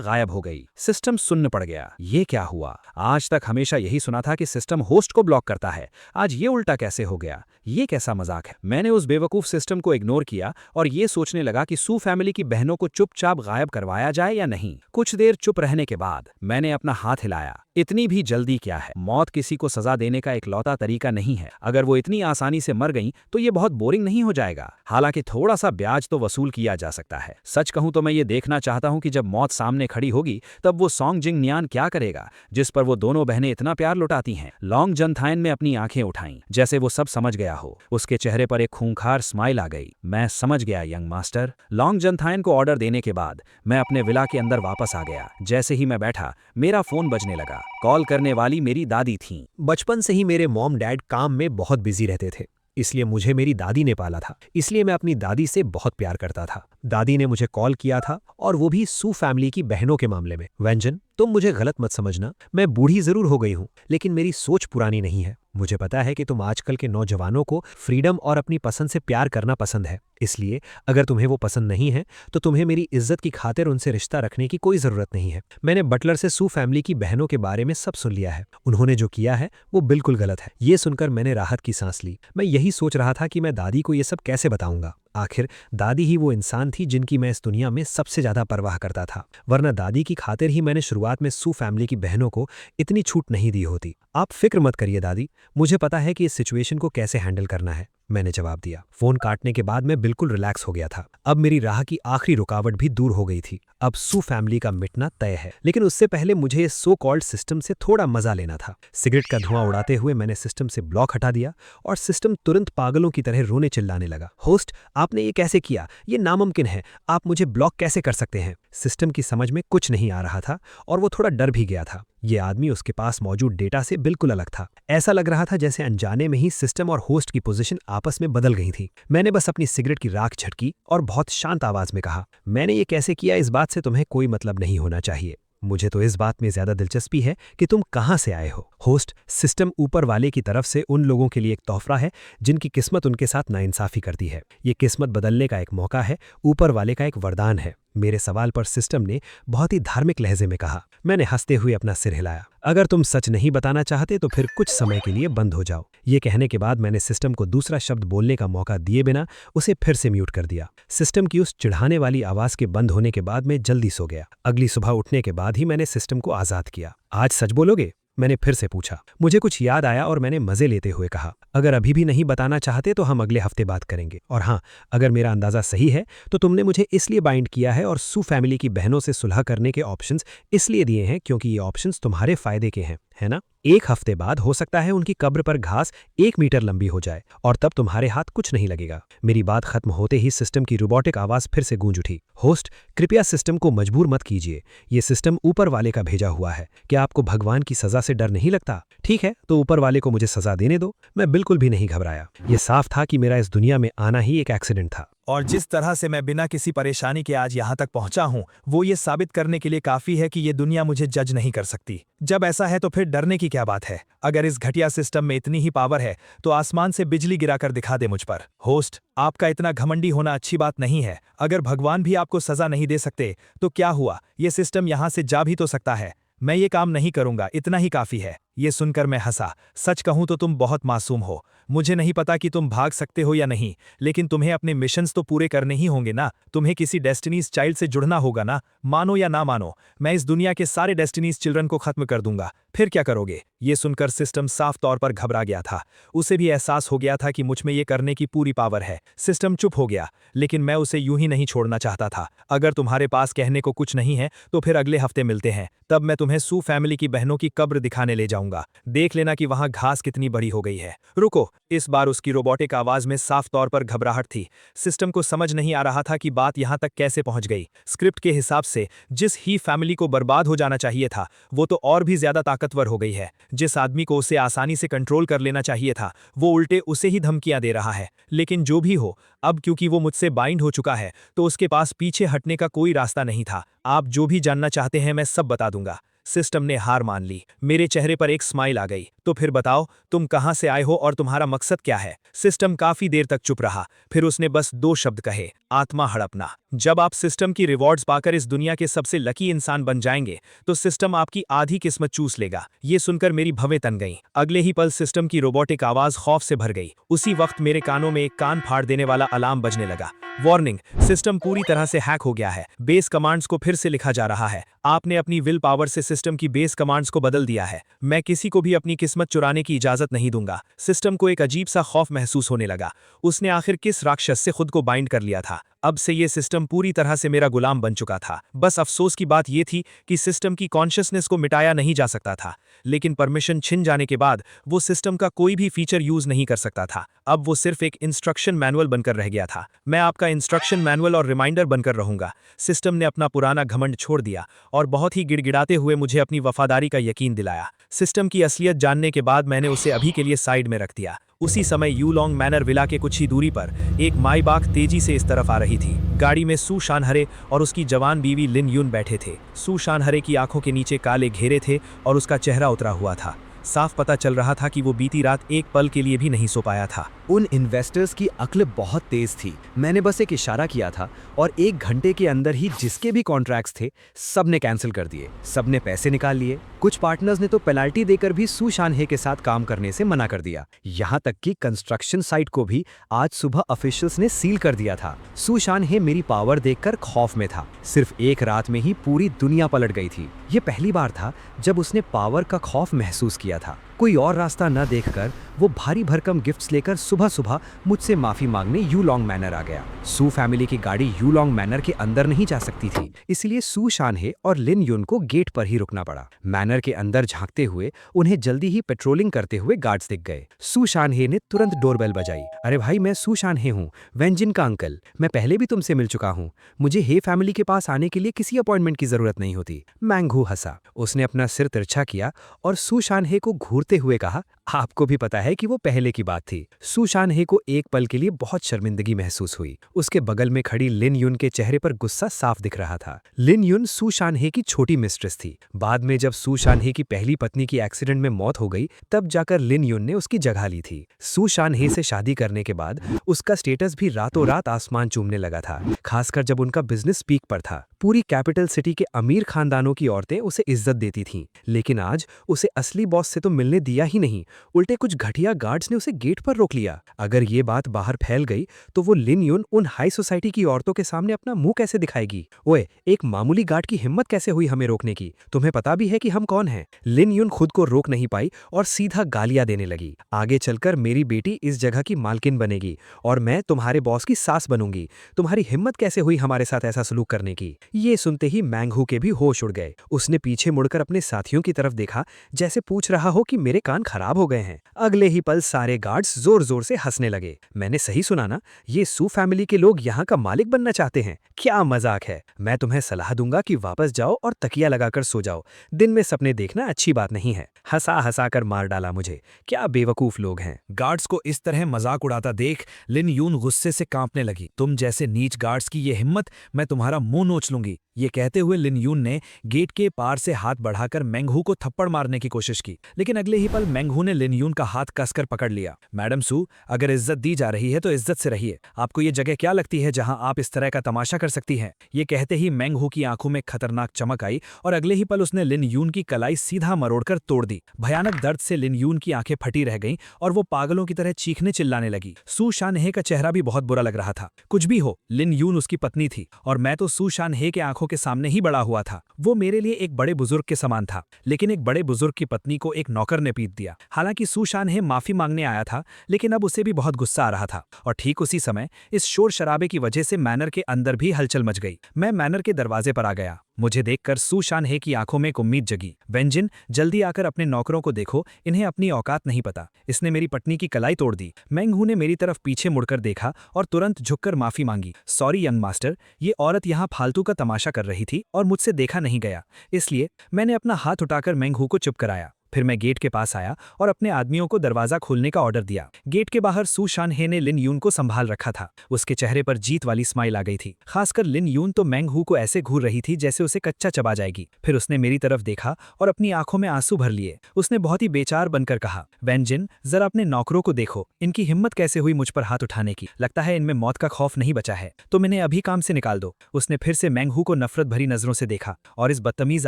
गायब हो गई। सिस्टम सुन्न पड़ गया। ये क्या हुआ? आज तक हमेशा यही सुना था कि सिस्टम होस्ट को ब्लॉक करता है। आज ये उल्टा कैसे हो गया? ये कैसा मजाक है? मैंने उस बेवकूफ सिस्टम को इग्नोर किया और ये सोचने लगा कि सू फैमिली की बहनों को चुपचाप गायब करवाया जाए या नहीं। कुछ देर चुप रहने के बाद मैंने अपना हाथ हिलाया। इतनी भी जल्दी क्या है? मौत किसी को सजा देने का इकलौता तरीका नहीं है। अगर वो इतनी आसानी से मर गईं तो ये बहुत बोरिंग नहीं हो जाएगा? हालांकि थोड़ा सा ब्याज तो वसूल किया जा सकता है। सच कहूं तो मैं ये देखना चाहता हूं कि जब मौत सामने खड़ी होगी तब वो सॉन्ग जिंग नियान क्या करेगा, जिस पर वो दोनों बहनें इतना प्यार लुटाती हैं। लॉन्ग जन थाइन ने अपनी आंखें उठाईं, जैसे वो सब समझ गया हो। उसके चेहरे पर एक खूंखार स्माइल आ गई। मैं समझ गया यंग मास्टर। लॉन्ग जन थाइन को ऑर्डर देने के बाद मैं अपने विला के अंदर वापस आ गया। जैसे ही मैं बैठा मेरा फोन बजने लगा। कॉल करने वाली मेरी दादी थीं। बचपन से ही मेरे मॉम डैड काम में बहुत बिजी रहते थे, इसलिए मुझे मेरी दादी ने पाला था। इसलिए मैं अपनी दादी से बहुत प्यार करता था। दादी ने मुझे कॉल किया था और वो भी सू फैमिली की बहनों के मामले में। व्यंजन, तुम मुझे गलत मत समझना, मैं बूढ़ी जरूर हो गई हूँ, लेकिन मेरी सोच पुरानी नहीं है। मुझे पता है कि तुम आजकल के नौजवानों को फ्रीडम और अपनी पसंद से प्यार करना पसंद है। इसलिए अगर तुम्हें वो पसंद नहीं है तो तुम्हें मेरी इज्जत की खातिर उनसे रिश्ता रखने की कोई जरूरत नहीं है। मैंने बटलर से सू फैमिली की बहनों के बारे में सब सुन लिया है। उन्होंने जो किया है वो बिल्कुल गलत है। ये सुनकर मैंने राहत की सांस ली। मैं यही सोच रहा था कि मैं दादी को ये सब कैसे बताऊंगा। आखिर दादी ही वो इंसान थी जिनकी मैं इस दुनिया में सबसे ज्यादा परवाह करता था, वरना दादी की खातिर ही मैंने शुरुआत में सू फैमिली की बहनों को इतनी छूट नहीं दी होती। आप फिक्र मत करिए दादी, मुझे पता है कि इस सिचुएशन को कैसे हैंडल करना है, मैंने जवाब दिया। फोन काटने के बाद मैं बिल्कुल रिलैक्स हो गया था। अब मेरी राह की आखिरी रुकावट भी दूर हो गई थी। अब सू फैमिली का मिटना तय है, लेकिन उससे पहले मुझे इस सो कॉल्ड सिस्टम से थोड़ा मजा लेना था। सिगरेट का धुआं उड़ाते हुए मैंने सिस्टम से ब्लॉक हटा दिया और सिस्टम तुरंत पागलों की तरह रोने चिल्लाने लगा। होस्ट, आपने ये कैसे किया? ये नामुमकिन है, आप मुझे ब्लॉक कैसे कर सकते हैं? सिस्टम की समझ में कुछ नहीं आ रहा था और वो थोड़ा डर भी गया था। ये आदमी उसके पास मौजूद डेटा से बिल्कुल अलग था। ऐसा लग रहा था जैसे अनजाने में ही सिस्टम और होस्ट की पोजीशन आपस में बदल गई थी। मैंने बस अपनी सिगरेट की राख झटकी और बहुत शांत आवाज में कहा, मैंने ये कैसे किया इस बात से तुम्हें कोई मतलब नहीं होना चाहिए। मुझे तो इस बात में ज्यादा दिलचस्पी है कि तुम कहां से आए हो। होस्ट, सिस्टम ऊपर वाले की तरफ से उन लोगों के लिए एक तोहफा है जिनकी किस्मत उनके साथ नाइंसाफी करती है। ये किस्मत बदलने का एक मौका है, ऊपर वाले का एक वरदान है। मेरे सवाल पर सिस्टम ने बहुत ही धार्मिक लहजे में कहा। मैंने हंसते हुए अपना सिर हिलाया। अगर तुम सच नहीं बताना चाहते तो फिर कुछ समय के लिए बंद हो जाओ। ये कहने के बाद मैंने सिस्टम को दूसरा शब्द बोलने का मौका दिए बिना उसे फिर से म्यूट कर दिया। सिस्टम की उस चिढ़ाने वाली आवाज के बंद होने के बाद मैं जल्दी सो गया। अगली सुबह उठने के बाद ही मैंने सिस्टम को आजाद किया। आज सच बोलोगे? मैंने फिर से पूछा। मुझे कुछ याद आया और मैंने मजे लेते हुए कहा, अगर अभी भी नहीं बताना चाहते तो हम अगले हफ्ते बात करेंगे। और हाँ, अगर मेरा अंदाजा सही है तो तुमने मुझे इसलिए बाइंड किया है और सू फैमिली की बहनों से सुलह करने के ऑप्शंस इसलिए दिए हैं क्योंकि ये ऑप्शंस तुम्हारे फायदे के हैं, है ना? एक हफ्ते बाद हो सकता है उनकी कब्र पर घास 1 मीटर लंबी हो जाए और तब तुम्हारे हाथ कुछ नहीं लगेगा। मेरी बात खत्म होते ही सिस्टम की रोबोटिक आवाज फिर से गूंज उठी। होस्ट, कृपया सिस्टम को मजबूर मत कीजिए। ये सिस्टम ऊपर वाले का भेजा हुआ है। क्या आपको भगवान की सजा से डर नहीं लगता? ठीक है, तो ऊपर वाले को मुझे सजा देने दो। मैं बिल्कुल भी नहीं घबराया। ये साफ था कि मेरा इस दुनिया में आना ही एक एक्सीडेंट था। और जिस तरह से मैं बिना किसी परेशानी के आज यहाँ तक पहुँचा हूँ वो ये साबित करने के लिए काफ़ी है कि ये दुनिया मुझे जज नहीं कर सकती। जब ऐसा है तो फिर डरने की क्या बात है? अगर इस घटिया सिस्टम में इतनी ही पावर है तो आसमान से बिजली गिराकर दिखा दे मुझ पर। होस्ट, आपका इतना घमंडी होना अच्छी बात नहीं है। अगर भगवान भी आपको सजा नहीं दे सकते तो क्या हुआ, ये सिस्टम यहाँ से जा भी तो सकता है। मैं ये काम नहीं करूंगा, इतना ही काफ़ी है। ये सुनकर मैं हंसा। सच कहूं तो तुम बहुत मासूम हो। मुझे नहीं पता कि तुम भाग सकते हो या नहीं, लेकिन तुम्हें अपने मिशंस तो पूरे करने ही होंगे ना। तुम्हें किसी डेस्टिनीज चाइल्ड से जुड़ना होगा ना। मानो या ना मानो, मैं इस दुनिया के सारे डेस्टिनीज चिल्ड्रन को खत्म कर दूंगा। फिर क्या करोगे? ये सुनकर सिस्टम साफ तौर पर घबरा गया था। उसे भी एहसास हो गया था कि मुझ में ये करने की पूरी पावर है। सिस्टम चुप हो गया, लेकिन मैं उसे यूं ही नहीं छोड़ना चाहता था। अगर तुम्हारे पास कहने को कुछ नहीं है तो फिर अगले हफ्ते मिलते हैं। तब मैं तुम्हें सू फैमिली की बहनों की कब्र दिखाने ले जाऊंगा। देख लेना कि वहां घास कितनी बड़ी हो गई है। रुको। इस बार उसकी रोबोटिक आवाज में साफ तौर पर घबराहट थी। सिस्टम को समझ नहीं आ रहा था कि बात यहां तक कैसे पहुंच गई। स्क्रिप्ट के हिसाब से जिस ही फैमिली को बर्बाद हो जाना चाहिए था, वो तो और भी ज्यादा ताकतवर हो गई है। जिस आदमी को उसे आसानी से कंट्रोल कर लेना चाहिए था, वो उल्टे उसे ही धमकियां दे रहा है। लेकिन जो भी हो, अब क्योंकि वो मुझसे बाइंड हो चुका है, तो उसके पास पीछे हटने का कोई रास्ता नहीं था। आप जो भी जानना चाहते हैं मैं सब बता दूंगा। सिस्टम ने हार मान ली। मेरे चेहरे पर एक स्माइल आ गई। तो फिर बताओ, तुम कहां से आए हो और तुम्हारा मकसद क्या है? सिस्टम काफी देर तक चुप रहा। फिर उसने बस 2 शब्द कहे, आत्मा हड़पना। जब आप सिस्टम की रिवॉर्ड्स पाकर इस दुनिया के सबसे लकी इंसान बन जाएंगे, तो सिस्टम आपकी आधी किस्मत चूस लेगा। ये सुनकर मेरी भवें तन गईं। अगले ही पल सिस्टम की रोबोटिक आवाज खौफ से भर गई। उसी वक्त मेरे कानों में एक कान फाड़ देने वाला अलार्म बजने लगा। वार्निंग, सिस्टम पूरी तरह से हैक हो गया है। बेस कमांड्स को फिर से लिखा जा रहा है। आपने अपनी विल पावर से सिस्टम की बेस कमांड्स को बदल दिया है। मैं किसी को भी अपनी किस्मत चुराने की इजाजत नहीं दूंगा। सिस्टम को एक अजीब सा खौफ महसूस होने लगा। उसने आखिर किस राक्षस से खुद को बाइंड कर लिया था। अब से ये सिस्टम पूरी तरह से मेरा गुलाम बन चुका था। बस अफसोस की बात यह थी कि सिस्टम की कॉन्शियसनेस को मिटाया नहीं जा सकता था। लेकिन परमिशन छिन जाने के बाद वो सिस्टम का कोई भी फीचर यूज नहीं कर सकता था। अब वो सिर्फ एक इंस्ट्रक्शन मैनुअल बनकर रह गया था। मैं आपका इंस्ट्रक्शन मैनुअल और रिमाइंडर बनकर रहूंगा। सिस्टम ने अपना पुराना घमंड छोड़ दिया और बहुत ही गिड़गिड़ाते हुए मुझे अपनी वफादारी का यकीन दिलाया। सिस्टम की असलियत जानने के बाद मैंने उसे अभी के लिए साइड में रख दिया। उसी समय यूलोंग मैनर विला के कुछ ही दूरी पर एक माईबाग तेजी से इस तरफ आ रही थी। गाड़ी में सू शानहरे और उसकी जवान बीवी लिन यून बैठे थे। सू शानहरे की आंखों के नीचे काले घेरे थे और उसका चेहरा उतरा हुआ था। साफ पता चल रहा था कि वो बीती रात एक पल के लिए भी नहीं सो पाया था। उन इन्वेस्टर्स की अक्ल बहुत तेज थी। मैंने बस एक इशारा किया था और 1 घंटे के अंदर ही जिसके भी कॉन्ट्रैक्ट्स थे, सब ने कैंसिल कर दिए। सब ने पैसे निकाल लिए। कुछ पार्टनर्स ने तो पेनल्टी देकर भी सू शानहे के साथ काम करने से मना कर दिया। यहाँ तक कि कंस्ट्रक्शन साइट को भी आज सुबह ऑफिशियल्स ने सील कर दिया था। सू शानहे मेरी पावर देखकर खौफ में था। सिर्फ एक रात में ही पूरी दुनिया पलट गई थी। ये पहली बार था जब उसने पावर का खौफ महसूस किया था। कोई और रास्ता न देखकर वो भारी भरकम गिफ्ट्स लेकर सुबह सुबह मुझसे माफी मांगने यूलोंग मैनर आ गया। सू फैमिली की गाड़ी यूलोंग मैनर के अंदर नहीं जा सकती थी, इसलिए सू शानहे और लिन यून को गेट पर ही रुकना पड़ा। मैनर के अंदर झांकते हुए उन्हें जल्दी ही पेट्रोलिंग करते हुए गार्ड्स दिख गए। सू शानहे ने तुरंत डोरबेल बजाई। अरे भाई, मैं सू शानहे हूँ, वेंजिन का अंकल। मैं पहले भी तुमसे मिल चुका हूँ। मुझे हे फैमिली के पास आने के लिए किसी अपॉइंटमेंट की जरूरत नहीं होती। मैंगहू हंसा। उसने अपना सिर तिरछा किया और सू शानहे को घूरते हुए कहा, आपको भी पता है कि वो पहले की बात थी। सू शानहे को एक पल के लिए बहुत शर्मिंदगी महसूस हुई। उसके बगल में खड़ी लिन यून के चेहरे पर गुस्सा साफ दिख रहा था। लिन यून सू शानहे की छोटी मिस्ट्रेस थी। बाद में जब सू शानहे की पहली पत्नी की एक्सीडेंट में मौत हो गई, तब जाकर लिन यून ने उसकी जगह ली थी। सू शानहे से शादी करने के बाद उसका स्टेटस भी रातों रात आसमान चूमने लगा था, खासकर जब उनका बिजनेस पीक पर था। पूरी कैपिटल सिटी के अमीर खानदानों की औरतें उसे इज्जत देती थीं, लेकिन आज उसे असली बॉस से तो मिलने दिया ही नहीं, उल्टे कुछ घटिया गार्ड्स ने उसे गेट पर रोक लिया। अगर ये बात बाहर फैल गई तो वो लिन यून उन हाई सोसाइटी की औरतों के सामने अपना मुंह कैसे दिखाएगी? ओए, एक मामूली गार्ड की हिम्मत कैसे हुई हमें रोकने की? तुम्हें पता भी है कि हम कौन हैं? लिन यून खुद को रोक नहीं पाई और सीधा गालियां देने लगी। आगे चलकर मेरी बेटी इस जगह की मालकिन बनेगी और मैं तुम्हारे बॉस की सास बनूंगी। तुम्हारी हिम्मत कैसे हुई हमारे साथ ऐसा सलूक करने की? ये सुनते ही मैंगहू के भी होश उड़ गए। उसने पीछे मुड़कर अपने साथियों की तरफ देखा, जैसे पूछ रहा हो कि मेरे कान खराब हो गए हैं। अगले ही पल सारे गार्ड्स जोर जोर से हंसने लगे। मैंने सही सुना ना? ये सू फैमिली के लोग यहाँ का मालिक बनना चाहते हैं? क्या मजाक है। मैं तुम्हें सलाह दूंगा कि वापस जाओ और तकिया लगाकर सो जाओ। दिन में सपने देखना अच्छी बात नहीं है। हंसा हंसा कर मार डाला मुझे। क्या बेवकूफ लोग हैं। गार्ड्स को इस तरह मजाक उड़ाता देख लिन यून गुस्से से कांपने लगी। तुम जैसे नीच गार्ड्स की ये हिम्मत, मैं तुम्हारा मुंह नोच लूंगी। ये कहते हुए लिन यून ने गेट के पार से हाथ बढ़ाकर मेंगहू को थप्पड़ मारने की कोशिश की, लेकिन अगले ही पल मेंगहू ने लिन यून का हाथ कसकर पकड़ लिया। मैडम सू, अगर इज्जत दी जा रही है तो इज्जत से रहिए। आपको ये जगह क्या लगती है जहां आप इस तरह का तमाशा कर सकती हैं? ये कहते ही मेंगहू की आंखों में खतरनाक चमक आई और अगले ही पल उसने लिन यून की कलाई सीधा मरोड़कर तोड़ दी। भयानक दर्द से लिन यून की आंखें फटी रह गईं और वो पागलों की तरह चीखने चिल्लाने लगी। सू शानहे का चेहरा भी बहुत बुरा लग रहा था। कुछ भी हो, लिन यून उसकी पत्नी थी और मैं तो सू शानहे के आंखों के सामने ही बड़ा हुआ था। वो मेरे लिए एक बड़े बुजुर्ग के समान था, लेकिन एक बड़े बुजुर्ग की पत्नी को एक नौकर ने पीट दिया। हालांकि सू शानहे माफी मांगने आया था, लेकिन अब उसे भी बहुत गुस्सा आ रहा था। और ठीक उसी समय इस शोर शराबे की वजह से मैनर के अंदर भी हलचल मच गई। मैं मैनर के दरवाजे पर आ गया। मुझे देखकर सू शानहे की आंखों में एक उम्मीद जगी। वेंजिन, जल्दी आकर अपने नौकरों को देखो, इन्हें अपनी औकात नहीं पता। इसने मेरी पत्नी की कलाई तोड़ दी। मेंगहू ने मेरी तरफ पीछे मुड़कर देखा और तुरंत झुककर माफी मांगी। सॉरी यंग मास्टर, ये औरत यहाँ फालतू का तमाशा कर रही थी और मुझसे देखा नहीं गया, इसलिए मैंने अपना हाथ उठाकर मेंगहू को चुप कराया। फिर मैं गेट के पास आया और अपने आदमियों को दरवाजा खोलने का ऑर्डर दिया। गेट के बाहर सू शानहे ने लिन यून को संभाल रखा था। उसके चेहरे पर जीत वाली स्माइल आ गई थी। खासकर लिन यून तो मेंगहू को ऐसे घूर रही थी जैसे उसे कच्चा चबा जाएगी। फिर उसने मेरी तरफ देखा और अपनी आंखों में आंसू भर लिए। उसने बहुत ही बेचार बनकर कहा, वेंजिन, जरा अपने नौकरों को देखो, इनकी हिम्मत कैसे हुई मुझ पर हाथ उठाने की। लगता है इनमें मौत का खौफ नहीं बचा है, तुम इन्हें अभी काम से निकाल दो। उसने फिर से मेंगहू को नफरत भरी नजरों से देखा। और इस बदतमीज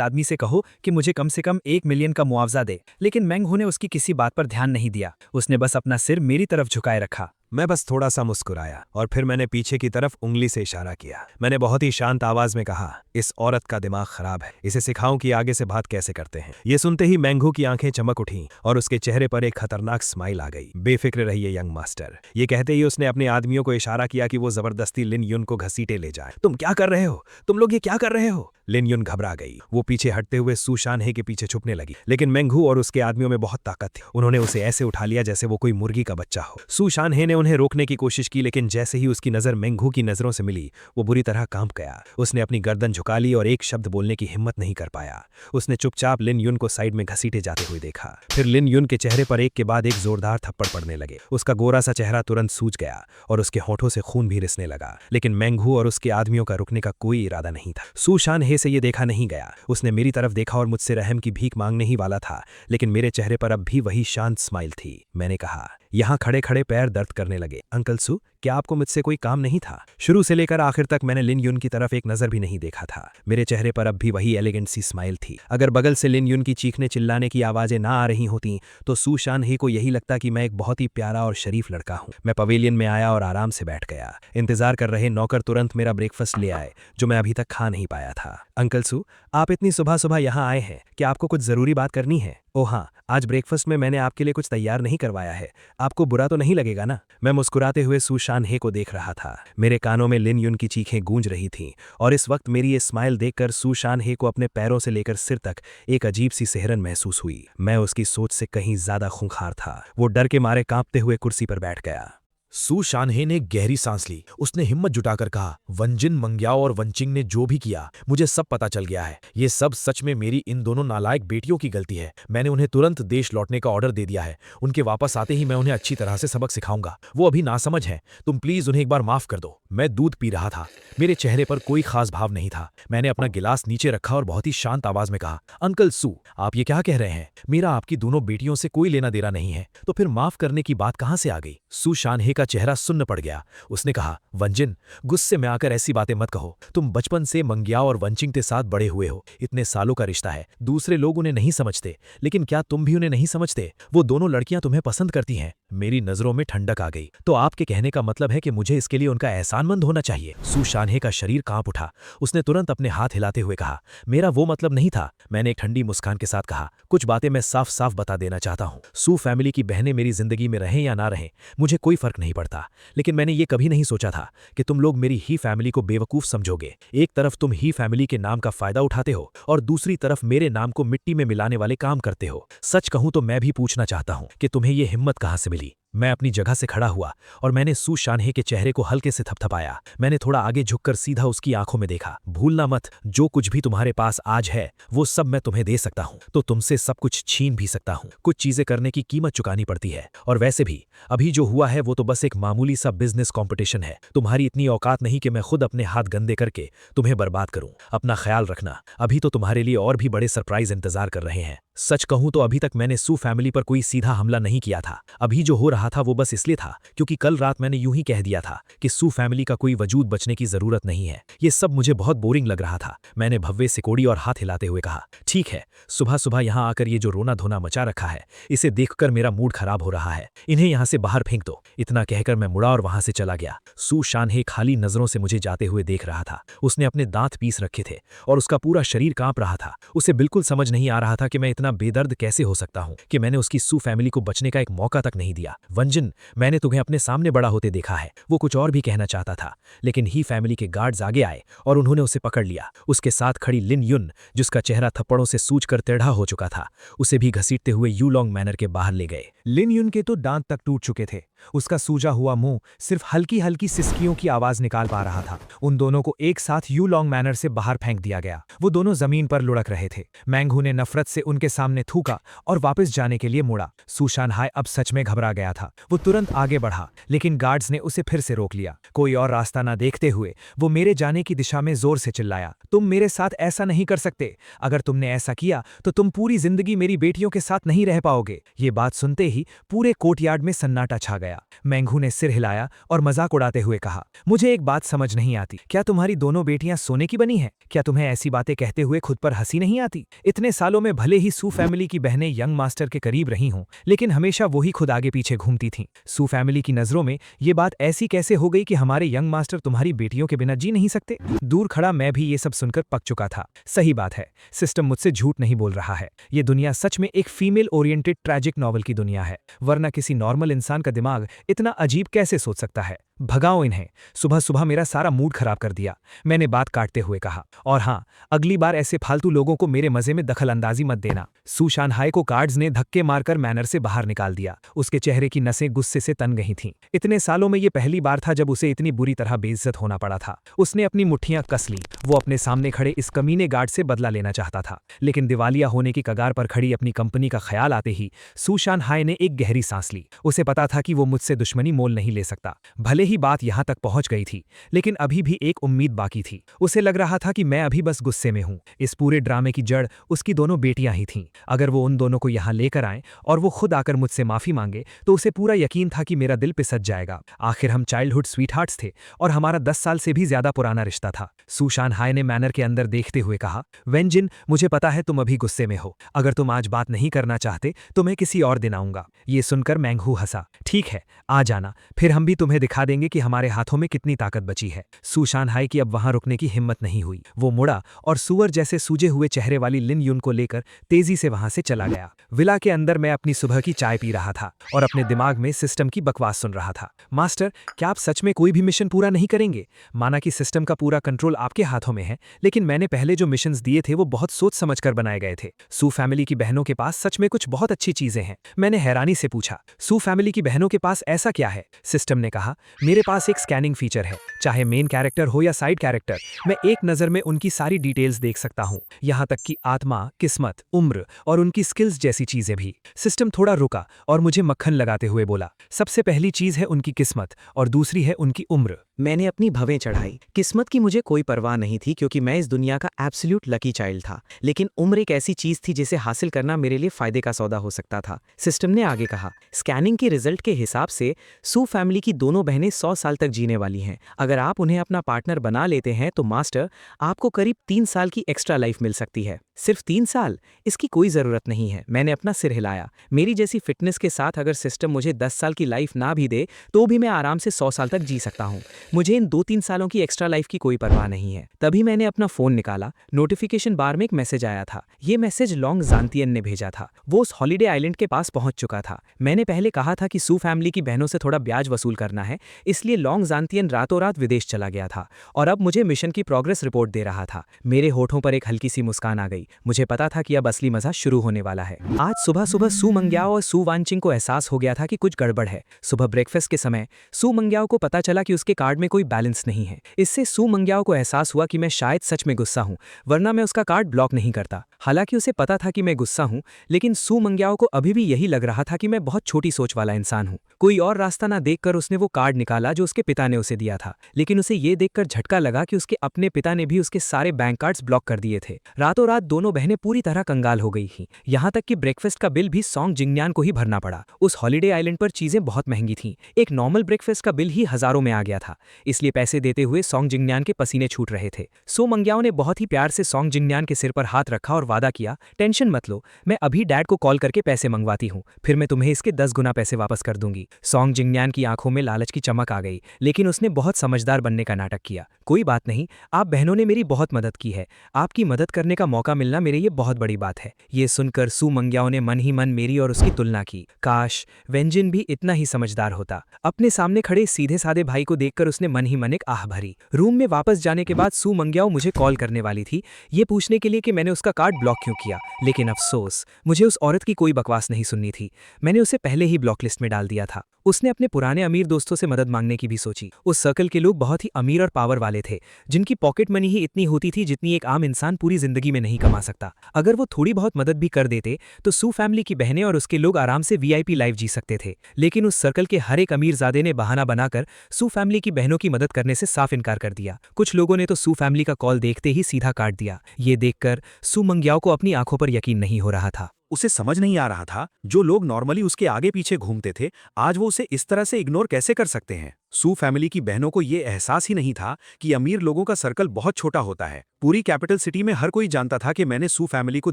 आदमी से कहो कि मुझे कम से कम 1 मिलियन का मुआवजा दे। लेकिन मेंगहू ने उसकी किसी बात पर ध्यान नहीं दिया। उसने बस अपना सिर मेरी तरफ झुकाए रखा। मैं बस थोड़ा सा मुस्कुराया और फिर मैंने पीछे की तरफ उंगली से इशारा किया। मैंने बहुत ही शांत आवाज में कहा, इस औरत का दिमाग खराब है, इसे सिखाऊं कि आगे से बात कैसे करते हैं। ये सुनते ही मेंगहू की आंखें चमक उठीं और उसके चेहरे पर एक खतरनाक स्माइल आ गई। बेफिक्र रहिए यंग मास्टर। ये कहते ही उसने अपने आदमियों को इशारा किया कि वो जबरदस्ती लिन यून को घसीटे ले जाए। तुम क्या कर रहे हो? तुम लोग ये क्या कर रहे हो? लिन यून घबरा गई। वो पीछे हटते हुए सू शानहे के पीछे छुपने लगी, लेकिन मेंगहू और उसके आदमियों में बहुत ताकत थी। उन्होंने उसे ऐसे उठा लिया जैसे वो कोई मुर्गी का बच्चा हो। सू शानहे ने उन्हें रोकने की कोशिश की, लेकिन जैसे ही उसकी नजर मेंगहू की नजरों से मिली, वो बुरी तरह कांप गया। उसने अपनी गर्दन झुका ली और एक शब्द बोलने की हिम्मत नहीं कर पाया। उसने चुपचाप लिन यून को साइड में घसीटे जाते हुए देखा। फिर लिन यून के चेहरे पर एक के बाद एक जोरदार थप्पड़ पड़ने लगे। उसका गोरा सा चेहरा तुरंत सूज गया और उसके होठों से खून भी रिसने लगा। लेकिन मेंगहू और उसके आदमियों का रुकने का कोई इरादा नहीं था। सू शानहे से ये देखा नहीं गया। उसने मेरी तरफ देखा और मुझसे रहम की भीख मांगने ही वाला था, लेकिन मेरे चेहरे पर अब भी वही शांत स्माइल थी। मैंने कहा, यहाँ खड़े खड़े पैर दर्द करने लगे। अंकल सू, क्या आपको मुझसे कोई काम नहीं था? शुरू से लेकर आखिर तक मैंने लिन यून की तरफ एक नजर भी नहीं देखा था। मेरे चेहरे पर अब भी वही एलिगेंट सी स्माइल थी। अगर बगल से लिन यून की चीखने चिल्लाने की आवाजें ना आ रही होती तो सू शानहे को यही लगता कि मैं एक बहुत ही प्यारा और शरीफ लड़का हूँ। मैं पवेलियन में आया और आराम से बैठ गया। इंतजार कर रहे नौकर तुरंत मेरा ब्रेकफास्ट ले आए, जो मैं अभी तक खा नहीं पाया था। अंकल सू, आप इतनी सुबह सुबह यहाँ आए हैं, क्या आपको कुछ जरूरी बात करनी है? ओह हाँ, आज ब्रेकफास्ट में मैंने आपके लिए कुछ तैयार नहीं करवाया है। आपको बुरा तो नहीं लगेगा ना? मैं मुस्कुराते हुए सू शानहे को देख रहा था। मेरे कानों में लिन यून की चीखें गूंज रही थीं और इस वक्त मेरी ये स्माइल देखकर सू शानहे को अपने पैरों से लेकर सिर तक एक अजीब सी सिहरन महसूस हुई। मैं उसकी सोच से कहीं ज्यादा खूंखार था। वो डर के मारे कांपते हुए कुर्सी पर बैठ गया। सू शानहे ने गहरी सांस ली। उसने हिम्मत जुटाकर कहा, वंजिन मंग्याओ और वंचिंग ने जो भी किया, मुझे सब पता चल गया है। ये सब सच में मेरी इन दोनों नालायक बेटियों की गलती है। मैंने उन्हें तुरंत देश लौटने का ऑर्डर दे दिया है। उनके वापस आते ही मैं उन्हें अच्छी तरह से सबक सिखाऊंगा। वो अभी नासमझ हैं, तुम प्लीज उन्हें एक बार माफ कर दो। मैं दूध पी रहा था। मेरे चेहरे पर कोई खास भाव नहीं था। मैंने अपना गिलास नीचे रखा और बहुत ही शांत आवाज में कहा, अंकल सू, आप ये क्या कह रहे हैं? मेरा आपकी दोनों बेटियों से कोई लेना देना नहीं है, तो फिर माफ करने की बात कहां से आ गई? सू शानहे का चेहरा सुन्न पड़ गया। उसने कहा, वंजिन, गुस्से में आकर ऐसी बातें मत कहो। तुम बचपन से मंग्याओ और वंचिंग के साथ बड़े हुए हो। इतने सालों का रिश्ता है। दूसरे लोग उन्हें नहीं समझते, लेकिन क्या तुम भी उन्हें नहीं समझते? वो दोनों लड़कियां तुम्हें पसंद करती हैं। मेरी नजरों में ठंडक आ गई। तो आपके कहने का मतलब है कि मुझे इसके लिए उनका एहसानमंद होना चाहिए? सू शानहे का शरीर कांप उठा। उसने तुरंत अपने हाथ हिलाते हुए कहा, मेरा वो मतलब नहीं था। मैंने एक ठंडी मुस्कान के साथ कहा, कुछ बातें मैं साफ साफ बता देना चाहता हूँ। सू फैमिली की बहनें मेरी जिंदगी में रहें या ना रहें, मुझे कोई फर्क नहीं पड़ता, लेकिन मैंने ये कभी नहीं सोचा था कि तुम लोग मेरी ही फैमिली को बेवकूफ समझोगे। एक तरफ तुम ही फैमिली के नाम का फायदा उठाते हो और दूसरी तरफ मेरे नाम को मिट्टी में मिलाने वाले काम करते हो। सच कहूं तो मैं भी पूछना चाहता हूं कि तुम्हें ये हिम्मत कहां से मिली? मैं अपनी जगह से खड़ा हुआ और मैंने सू शानहे के चेहरे को हल्के से थपथपाया। मैंने थोड़ा आगे झुककर सीधा उसकी आंखों में देखा। भूलना मत, जो कुछ भी तुम्हारे पास आज है वो सब मैं तुम्हें दे सकता हूँ, तो तुमसे सब कुछ छीन भी सकता हूँ। कुछ चीजें करने की कीमत चुकानी पड़ती है, और वैसे भी अभी जो हुआ है वो तो बस एक मामूली सा बिजनेस कॉम्पिटिशन है। तुम्हारी इतनी औकात नहीं कि मैं खुद अपने हाथ गंदे करके तुम्हें बर्बाद करूं। अपना ख्याल रखना, अभी तो तुम्हारे लिए और भी बड़े सरप्राइज इंतजार कर रहे हैं। सच कहूं तो अभी तक मैंने सू फैमिली पर कोई सीधा हमला नहीं किया था। अभी जो हो रहा था वो बस इसलिए था क्योंकि कल रात मैंने यूं ही कह दिया था कि सू फैमिली का कोई वजूद बचने की जरूरत नहीं है। ये सब मुझे बहुत बोरिंग लग रहा था। मैंने भव्य सिकोड़ी और हाथ हिलाते हुए कहा, ठीक है, सुबह सुबह यहां आकर ये जो रोना धोना मचा रखा है, इसे देखकर मेरा मूड खराब हो रहा है। इन्हें यहां से बाहर फेंक दो। इतना कहकर मैं मुड़ा और वहां से चला गया। सू शानहे खाली नजरों से मुझे जाते हुए देख रहा था। उसने अपने दांत पीस रखे थे और उसका पूरा शरीर कांप रहा था। उसे बिल्कुल समझ नहीं आ रहा था कि मैं इतना बेदर्द कैसे हो सकता हूं कि मैंने उसकी सू फैमिली को बचने का एक मौका तक नहीं दिया। वंजिन, मैंने तुम्हें अपने सामने बड़ा होते देखा है। वो कुछ और भी कहना चाहता था, लेकिन ही फैमिली के गार्ड्स आगे आए और उन्होंने उसे पकड़ लिया। उसके साथ खड़ी लिन युन, जिसका चेहरा थप्पड़ों से सूजकर टेढ़ा हो चुका था, उसे भी घसीटते हुए यूलोंग मैनर के बाहर ले गए। लिन युन के तो दांत तक टूट चुके थे। उसका सूजा हुआ मुंह सिर्फ हल्की हल्की सिसकियों की आवाज निकाल पा रहा था। उन दोनों को एक साथ यूलोंग मैनर से बाहर फेंक दिया गया। वो दोनों जमीन पर लुढ़क रहे थे। मैंगहू ने नफरत से उनके सामने थूका और वापस जाने के लिए मुड़ा। सू शानहाई अब सच में घबरा गया था। वो तुरंत आगे बढ़ा, लेकिन गार्ड्स ने उसे फिर से रोक लिया। कोई और रास्ता न देखते हुए वो मेरे जाने की दिशा में जोर से चिल्लाया, तुम मेरे साथ ऐसा नहीं कर सकते। अगर तुमने ऐसा किया तो तुम पूरी जिंदगी मेरी बेटियों के साथ नहीं रह पाओगे। ये बात सुनते ही पूरे कोर्टयार्ड में सन्नाटा छा गया। मैंगहू ने सिर हिलाया और मजाक उड़ाते हुए कहा, मुझे एक बात समझ नहीं आती, क्या तुम्हारी दोनों बेटियां सोने की बनी हैं? क्या तुम्हें ऐसी बातें कहते हुए खुद पर हंसी नहीं आती? इतने सालों में भले ही सू फैमिली की बहनें यंग मास्टर के करीब रही हों, लेकिन हमेशा वही खुद आगे पीछे घूमती थीं। सू फैमिली की नजरों में ये बात ऐसी कैसे हो गई कि हमारे यंग मास्टर तुम्हारी बेटियों के बिना जी नहीं सकते? दूर खड़ा मैं भी ये सब सुनकर पक चुका था। सही बात है, सिस्टम मुझसे झूठ नहीं बोल रहा है। ये दुनिया सच में एक फीमेल ओरिएंटेड ट्रैजिक नॉवल की दुनिया है, वरना किसी नॉर्मल इंसान का दिमाग इतना अजीब कैसे सोच सकता है? भगाओ इन्हें। सुबह सुबह मेरा सारा मूड खराब कर दिया, मैंने बात काटते हुए कहा। और हाँ, अगली बार ऐसे फालतू लोगों को मेरे मजे में दखल अंदाजी मत देना। सू शानहाई को गार्ड्स ने धक्के मारकर मैनर से बाहर निकाल दिया। उसके चेहरे की नसें गुस्से से तन गई थीं। इतने सालों में ये पहली बार था जब उसे इतनी बुरी तरह बेइज्जत होना पड़ा था। उसने अपनी मुट्ठियां कस ली। वो अपने सामने खड़े इस कमीने गार्ड से बदला लेना चाहता था, लेकिन दिवालिया होने की कगार पर खड़ी अपनी कंपनी का ख्याल आते ही सू शानहाई ने एक गहरी सांस ली। उसे पता था कि वो मुझसे दुश्मनी मोल नहीं ले सकता। भले ही बात यहां तक पहुंच गई थी, लेकिन अभी भी एक उम्मीद बाकी थी। उसे लग रहा था कि मैं अभी बस गुस्से में हूं। इस पूरे ड्रामे की जड़ उसकी दोनों बेटियां ही थीं। अगर वो उन दोनों को यहां लेकर आए और वो खुद आकर मुझसे माफी मांगे तो उसे पूरा यकीन था कि मेरा दिल पिसट जाएगा। आखिर हम चाइल्डहुड स्वीटहार्ट्स थे और हमारा 10 साल से भी ज्यादा पुराना रिश्ता था। सू शानहाई ने मैनर के अंदर देखते हुए कहा, वेंजिन, मुझे पता है तुम अभी गुस्से में हो। अगर तुम आज बात नहीं करना चाहते तो मैं किसी और दिन आऊंगा। ये सुनकर मैंगहू हंसा। ठीक है, आ जाना, फिर हम भी तुम्हें दिखा देंगे कि हमारे हाथों में कितनी ताकत बची है। सू शानहाई की अब वहां रुकने की हिम्मत नहीं हुई। वो मुड़ा और सुअर जैसे सूजे हुए चेहरे वाली लिन युन को लेकर तेजी से वहां से चला गया। विला के अंदर मैं अपनी सुबह की चाय पी रहा था और अपने दिमाग में सिस्टम की बकवास सुन रहा था। मास्टर, क्या आप सच में कोई भी मिशन पूरा नहीं करेंगे? माना कि सिस्टम का पूरा कंट्रोल आपके हाथों में है, लेकिन मैंने पहले जो मिशंस दिए थे वो बहुत सोच समझकर बनाए गए थे। सू फैमिली की बहनों के पास सच में कुछ बहुत अच्छी चीजें हैं। मैंने हैरानी से पूछा, सू फैमिली की बहनों के पास ऐसा क्या है? सिस्टम ने कहा, मेरे पास एक स्कैनिंग फीचर है। चाहे मेन कैरेक्टर हो या साइड कैरेक्टर, मैं एक नज़र में उनकी सारी डिटेल्स देख सकता हूँ, यहाँ तक कि आत्मा, किस्मत, उम्र और उनकी स्किल्स जैसी चीजें भी। सिस्टम थोड़ा रुका और मुझे मक्खन लगाते हुए बोला, सबसे पहली चीज है उनकी किस्मत और दूसरी है उनकी उम्र। मैंने अपनी भवें चढ़ाई। किस्मत की मुझे कोई परवाह नहीं थी क्योंकि मैं इस दुनिया का एब्सोल्यूट लकी चाइल्ड था, लेकिन उम्र एक ऐसी चीज थी जिसे हासिल करना मेरे लिए फायदे का सौदा हो सकता था। सिस्टम ने आगे कहा, स्कैनिंग के रिजल्ट के हिसाब से सू फैमिली की दोनों बहनें 100 साल तक जीने वाली हैं। अगर आप उन्हें अपना पार्टनर बना लेते हैं तो मास्टर, आपको करीब 3 साल की एक्स्ट्रा लाइफ मिल सकती है। सिर्फ 3 साल? इसकी कोई जरूरत नहीं है। मैंने अपना सिर हिलाया। मेरी जैसी फिटनेस के साथ अगर सिस्टम मुझे 10 साल की लाइफ ना भी दे तो भी मैं आराम से 100 साल तक जी सकता हूँ। मुझे इन 2-3 सालों की एक्स्ट्रा लाइफ की कोई परवाह नहीं है। तभी मैंने अपना फोन निकाला। नोटिफिकेशन बार में एक मैसेज आया था। ये मैसेज लॉन्ग जानतियन ने भेजा था। वो उस हॉलीडे आइलैंड के पास पहुंच चुका था। मैंने पहले कहा था कि सू फैमिली की बहनों से थोड़ा ब्याज वसूल करना है, इसलिए लॉन्ग जानतियन रातों रात विदेश चला गया था और अब मुझे मिशन की प्रोग्रेस रिपोर्ट दे रहा था। मेरे होठों पर एक हल्की सी मुस्कान आ गई। मुझे पता था कि अब असली मजा शुरू होने वाला है। आज सुबह सुबह सू मंग्याओ और सू वानचिंग को एहसास हो गया था कि कुछ गड़बड़ है। सुबह ब्रेकफास्ट के समय सू मंग्याओ को पता चला कि उसके कार्ड में कोई बैलेंस नहीं है। इससे सू मंग्याओ को एहसास हुआ कि मैं शायद सच में गुस्सा हूं, वरना मैं उसका कार्ड ब्लॉक नहीं करता। हालांकि उसे पता था कि मैं गुस्सा हूं, लेकिन सू मंग्याओ को अभी भी यही लग रहा था कि मैं बहुत छोटी सोच वाला इंसान हूं। कोई और रास्ता ना देखकर उसने वो कार्ड निकाला जो उसके पिता ने उसे दिया था, लेकिन उसे ये देखकर झटका लगा कि उसके अपने पिता ने भी उसके सारे बैंक कार्ड्स ब्लॉक कर दिए थे। रातों रात दोनों बहनें पूरी तरह कंगाल हो गई थीं। यहाँ तक कि ब्रेकफास्ट का बिल भी सॉन्ग जिंगन्यान को ही भरना पड़ा। उस हॉलिडे आइलैंड पर चीजें बहुत महंगी थीं। एक नॉर्मल ब्रेकफास्ट का बिल ही हजारों में आ गया था, इसलिए पैसे देते हुए सॉन्ग जिंगन्यान के पसीने छूट रहे थे। सो मंग्याओ ने बहुत ही प्यार से सॉन्ग जिंगन्यान के सिर पर हाथ रखा और वादा किया, टेंशन मत लो, मैं अभी डैड को कॉल करके पैसे मंगवाती हूँ, फिर मैं तुम्हें इसके 10 गुना पैसे वापस कर दूंगी। सॉन्ग जिंगन्यान की आंखों में लालच की चमक आ गई, लेकिन उसने बहुत समझदार बनने का नाटक किया। कोई बात नहीं, आप बहनों ने मेरी बहुत मदद की है, आपकी मदद करने का मौका मिलना मेरे लिए बहुत बड़ी बात है। ये सुनकर सू मंग्याओ ने मन ही मन मेरी और उसकी तुलना की। काश वेंजिन भी इतना ही समझदार होता। अपने सामने खड़े सीधे साधे भाई को देखकर उसने मन ही मन एक आह भरी। रूम में वापस जाने के बाद सू मंग्याओ मुझे कॉल करने वाली थी, ये पूछने के लिए कि मैंने उसका कार्ड ब्लॉक क्यों किया, लेकिन अफसोस मुझे उस औरत की कोई बकवास नहीं सुननी थी। मैंने उसे पहले ही ब्लॉक लिस्ट में डाल दिया था। उसने अपने पुराने अमीर दोस्तों से मदद मांगने की भी सोची। उस सर्कल के लोग बहुत ही अमीर और पावर वाले थे, जिनकी पॉकेट मनी ही इतनी होती थी जितनी एक आम इंसान पूरी जिंदगी में नहीं कमा सकता। अगर वो थोड़ी बहुत मदद भी कर देते तो सू फैमिली की बहनें और उसके लोग आराम से वीआईपी लाइफ जी सकते थे। लेकिन उस सर्कल के हर एक अमीरजादे ने बहाना बनाकर सू फैमिली की बहनों की मदद करने से साफ इनकार कर दिया। कुछ लोगों ने तो सू फैमिली का कॉल देखते ही सीधा काट दिया। ये देखकर सू मंग्याओ को अपनी आंखों पर यकीन नहीं हो रहा था। उसे समझ नहीं आ रहा था, जो लोग नॉर्मली उसके आगे पीछे घूमते थे, आज वो उसे इस तरह से इग्नोर कैसे कर सकते हैं। सू फैमिली की बहनों को ये एहसास ही नहीं था कि अमीर लोगों का सर्कल बहुत छोटा होता है। पूरी कैपिटल सिटी में हर कोई जानता था कि मैंने सू फैमिली को